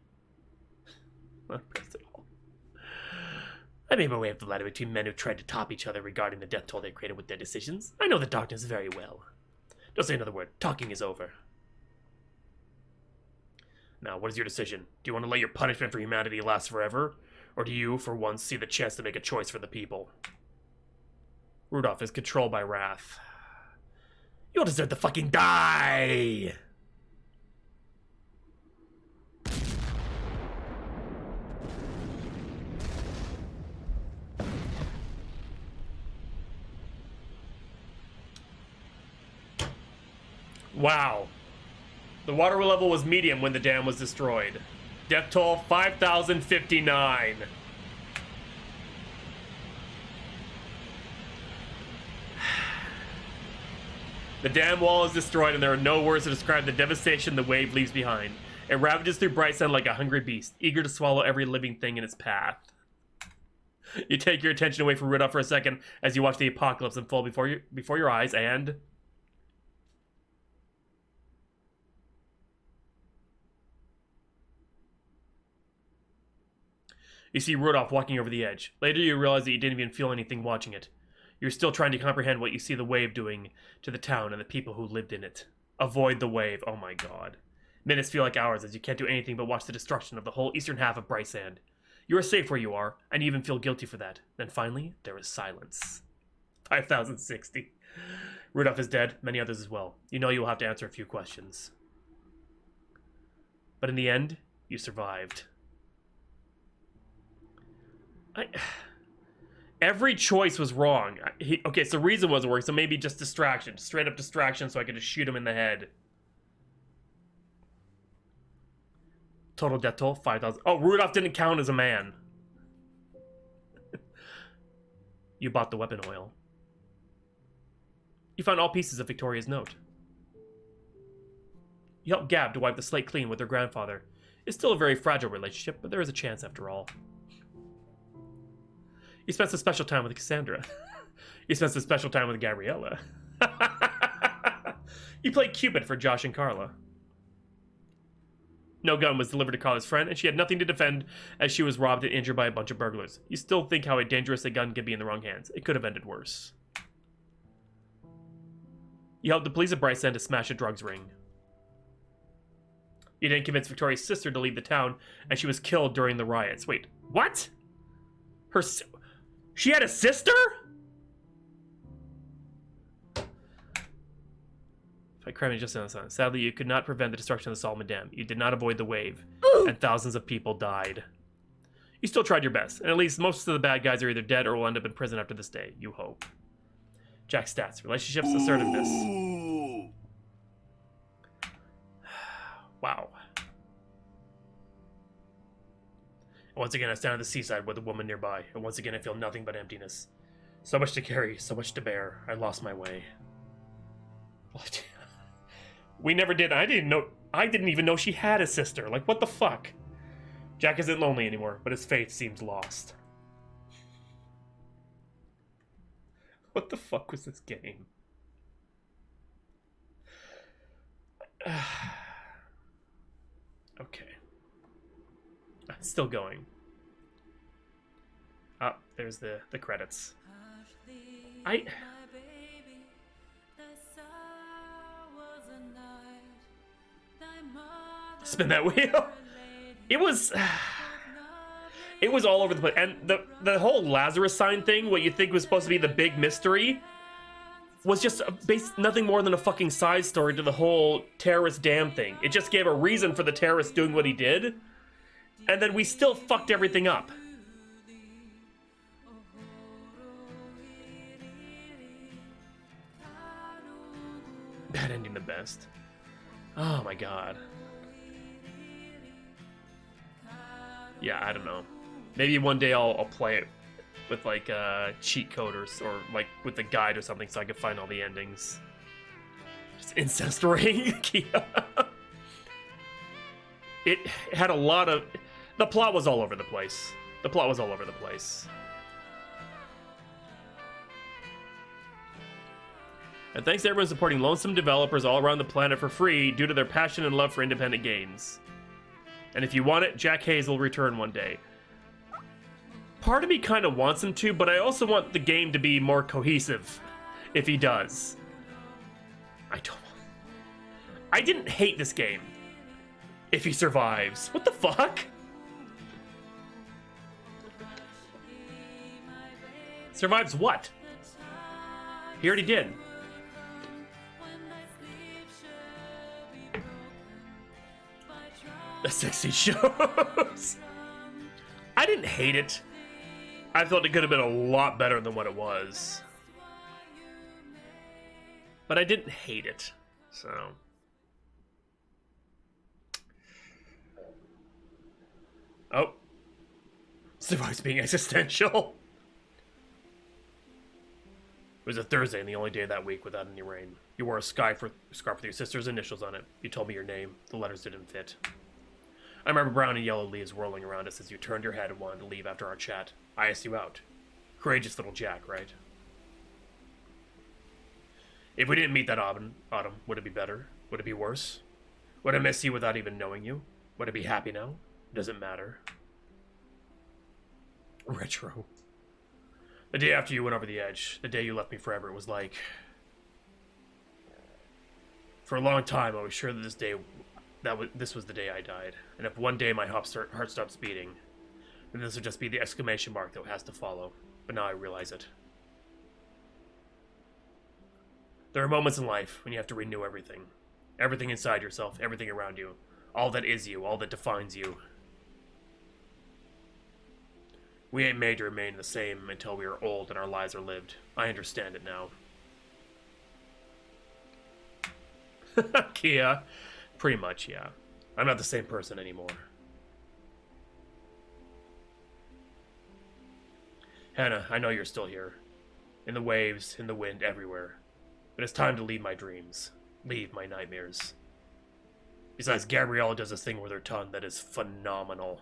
I made my way up the ladder between men who tried to top each other regarding the death toll they created with their decisions. I know the darkness very well. Don't say another word. Talking is over. Now, what is your decision? Do you want to let your punishment for humanity last forever? Or do you, for once, see the chance to make a choice for the people? Rudolph is controlled by wrath. You'll deserve to fucking die! Wow. The water level was medium when the dam was destroyed. Death toll 5,059. The dam wall is destroyed and there are no words to describe the devastation the wave leaves behind. It ravages through Bright Sun like a hungry beast, eager to swallow every living thing in its path. You take your attention away from Rudolph for a second as you watch the apocalypse unfold before your eyes, and... you see Rudolph walking over the edge. Later you realize that you didn't even feel anything watching it. You're still trying to comprehend what you see the wave doing to the town and the people who lived in it. Avoid the wave. Oh my god. Minutes feel like hours as you can't do anything but watch the destruction of the whole eastern half of Brightsand. You are safe where you are, and you even feel guilty for that. Then finally, there is silence. 5060. Rudolph is dead, many others as well. You know you will have to answer a few questions. But in the end, you survived. Every choice was wrong. Okay, so reason wasn't working, so maybe just distraction. Straight up distraction so I could just shoot him in the head. Total death toll, 5,000. Oh, Rudolph didn't count as a man. You bought the weapon oil. You found all pieces of Victoria's note. You helped Gab to wipe the slate clean with her grandfather. It's still a very fragile relationship, but there is a chance after all. You spent some special time with Cassandra. You spent some special time with Gabriella. You played Cupid for Josh and Carla. No gun was delivered to Carla's friend, and she had nothing to defend as she was robbed and injured by a bunch of burglars. You still think how dangerous a gun can be in the wrong hands. It could have ended worse. You helped the police of Brightsand to smash a drugs ring. You didn't convince Victoria's sister to leave the town, and she was killed during the riots. Wait, what? She had a sister? By crime just innocent. Sadly, you could not prevent the destruction of the Solomon Dam. You did not avoid the wave, and thousands of people died. You still tried your best, and at least most of the bad guys are either dead or will end up in prison after this day. You hope. Jack's stats. Relationships, assertiveness. Wow. Once again, I stand at the seaside with a woman nearby, and once again I feel nothing but emptiness. So much to carry, so much to bear. I lost my way. What? We never did. I didn't even know she had a sister. Like, what the fuck? Jack isn't lonely anymore, but his faith seems lost. What the fuck was this game? Okay. It's still going. Oh, there's the credits. Spin that wheel. It was all over the place. And the whole Lazarus sign thing, what you think was supposed to be the big mystery, was just nothing more than a fucking side story to the whole terrorist dam thing. It just gave a reason for the terrorist doing what he did, and then we still fucked everything up. Bad ending the best. Oh my god. Yeah, I don't know. Maybe one day I'll play it with like cheat coders or like with a guide or something so I can find all the endings. Just incest ring. It had a lot of... The plot was all over the place. The plot was all over the place. And thanks to everyone supporting lonesome developers all around the planet for free due to their passion and love for independent games. And if you want it, Jack Hayes will return one day. Part of me kind of wants him to, but I also want the game to be more cohesive if he does. I didn't hate this game. If he survives. What the fuck? Survives what? He already did. The sexy shows. I didn't hate it. I thought it could have been a lot better than what it was. But I didn't hate it, so... Oh. Survives being existential. It was a Thursday and the only day of that week without any rain. You wore a scarf with your sister's initials on it. You told me your name. The letters didn't fit. I remember brown and yellow leaves whirling around us as you turned your head and wanted to leave after our chat. I asked you out. Courageous little Jack, right? If we didn't meet that autumn, would it be better? Would it be worse? Would I miss you without even knowing you? Would I be happy now? Doesn't matter. Retro. The day after you went over the edge, the day you left me forever, it was like... For a long time, I was sure that this day this was the day I died. And if one day my heart stops beating, then this would just be the exclamation mark that has to follow. But now I realize it. There are moments in life when you have to renew everything. Everything inside yourself, everything around you. All that is you, all that defines you. We ain't made to remain the same until we are old and our lives are lived. I understand it now. Kia. Pretty much, yeah. I'm not the same person anymore. Hannah, I know you're still here. In the waves, in the wind, everywhere. But it's time to leave my dreams. Leave my nightmares. Besides, Gabriella does this thing with her tongue that is phenomenal.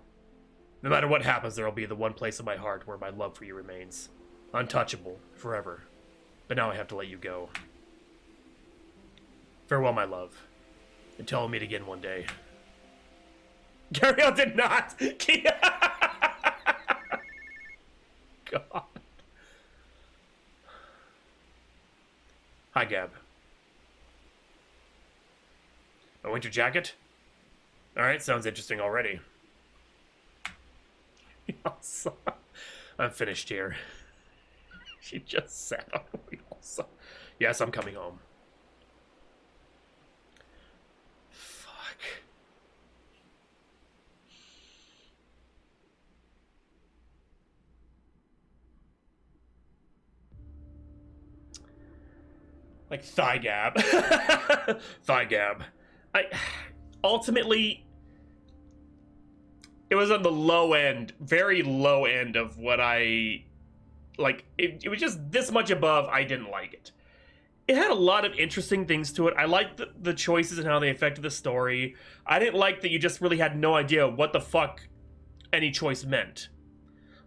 No matter what happens, there will be the one place in my heart where my love for you remains. Untouchable, forever. But now I have to let you go. Farewell, my love. Until we'll meet again one day. Gabrielle did not! God. Hi, Gab. A winter jacket? Alright, sounds interesting already. I'm finished here. She just sat on the wheel. Yes, I'm coming home. Fuck. Like thigh gab. Thigh gab. Ultimately, it was on the low end, very low end of what I like. It was just this much above. I didn't like it. It had a lot of interesting things to it. I liked the choices and how they affected the story. I didn't like that you just really had no idea what the fuck any choice meant.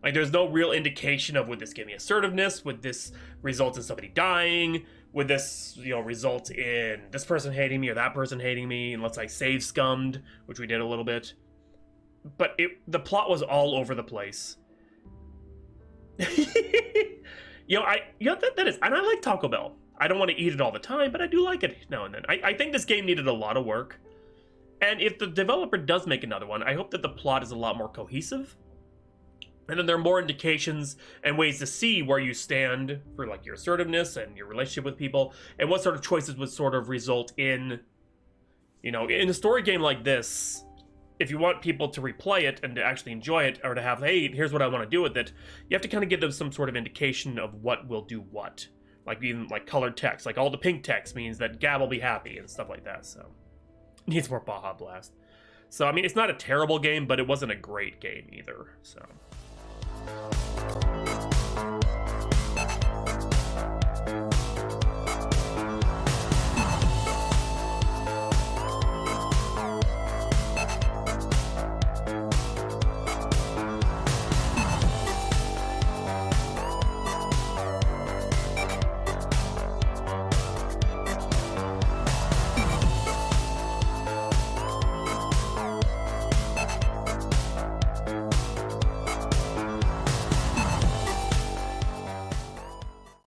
Like, there's no real indication of, would this give me assertiveness? Would this result in somebody dying? Would this, result in this person hating me or that person hating me? Unless I save scummed, which we did a little bit. But the plot was all over the place. That is, and I like Taco Bell. I don't want to eat it all the time, but I do like it now and then. I think this game needed a lot of work. And if the developer does make another one, I hope that the plot is a lot more cohesive. And then there are more indications and ways to see where you stand for like your assertiveness and your relationship with people, and what sort of choices would sort of result in, in a story game like this. If you want people to replay it and to actually enjoy it, or to have, hey, here's what I want to do with it, you have to kind of give them some sort of indication of what will do what. Like even like colored text, like all the pink text means that Gab will be happy and stuff like that. So needs more Baja Blast. So I mean, it's not a terrible game, but it wasn't a great game either. So.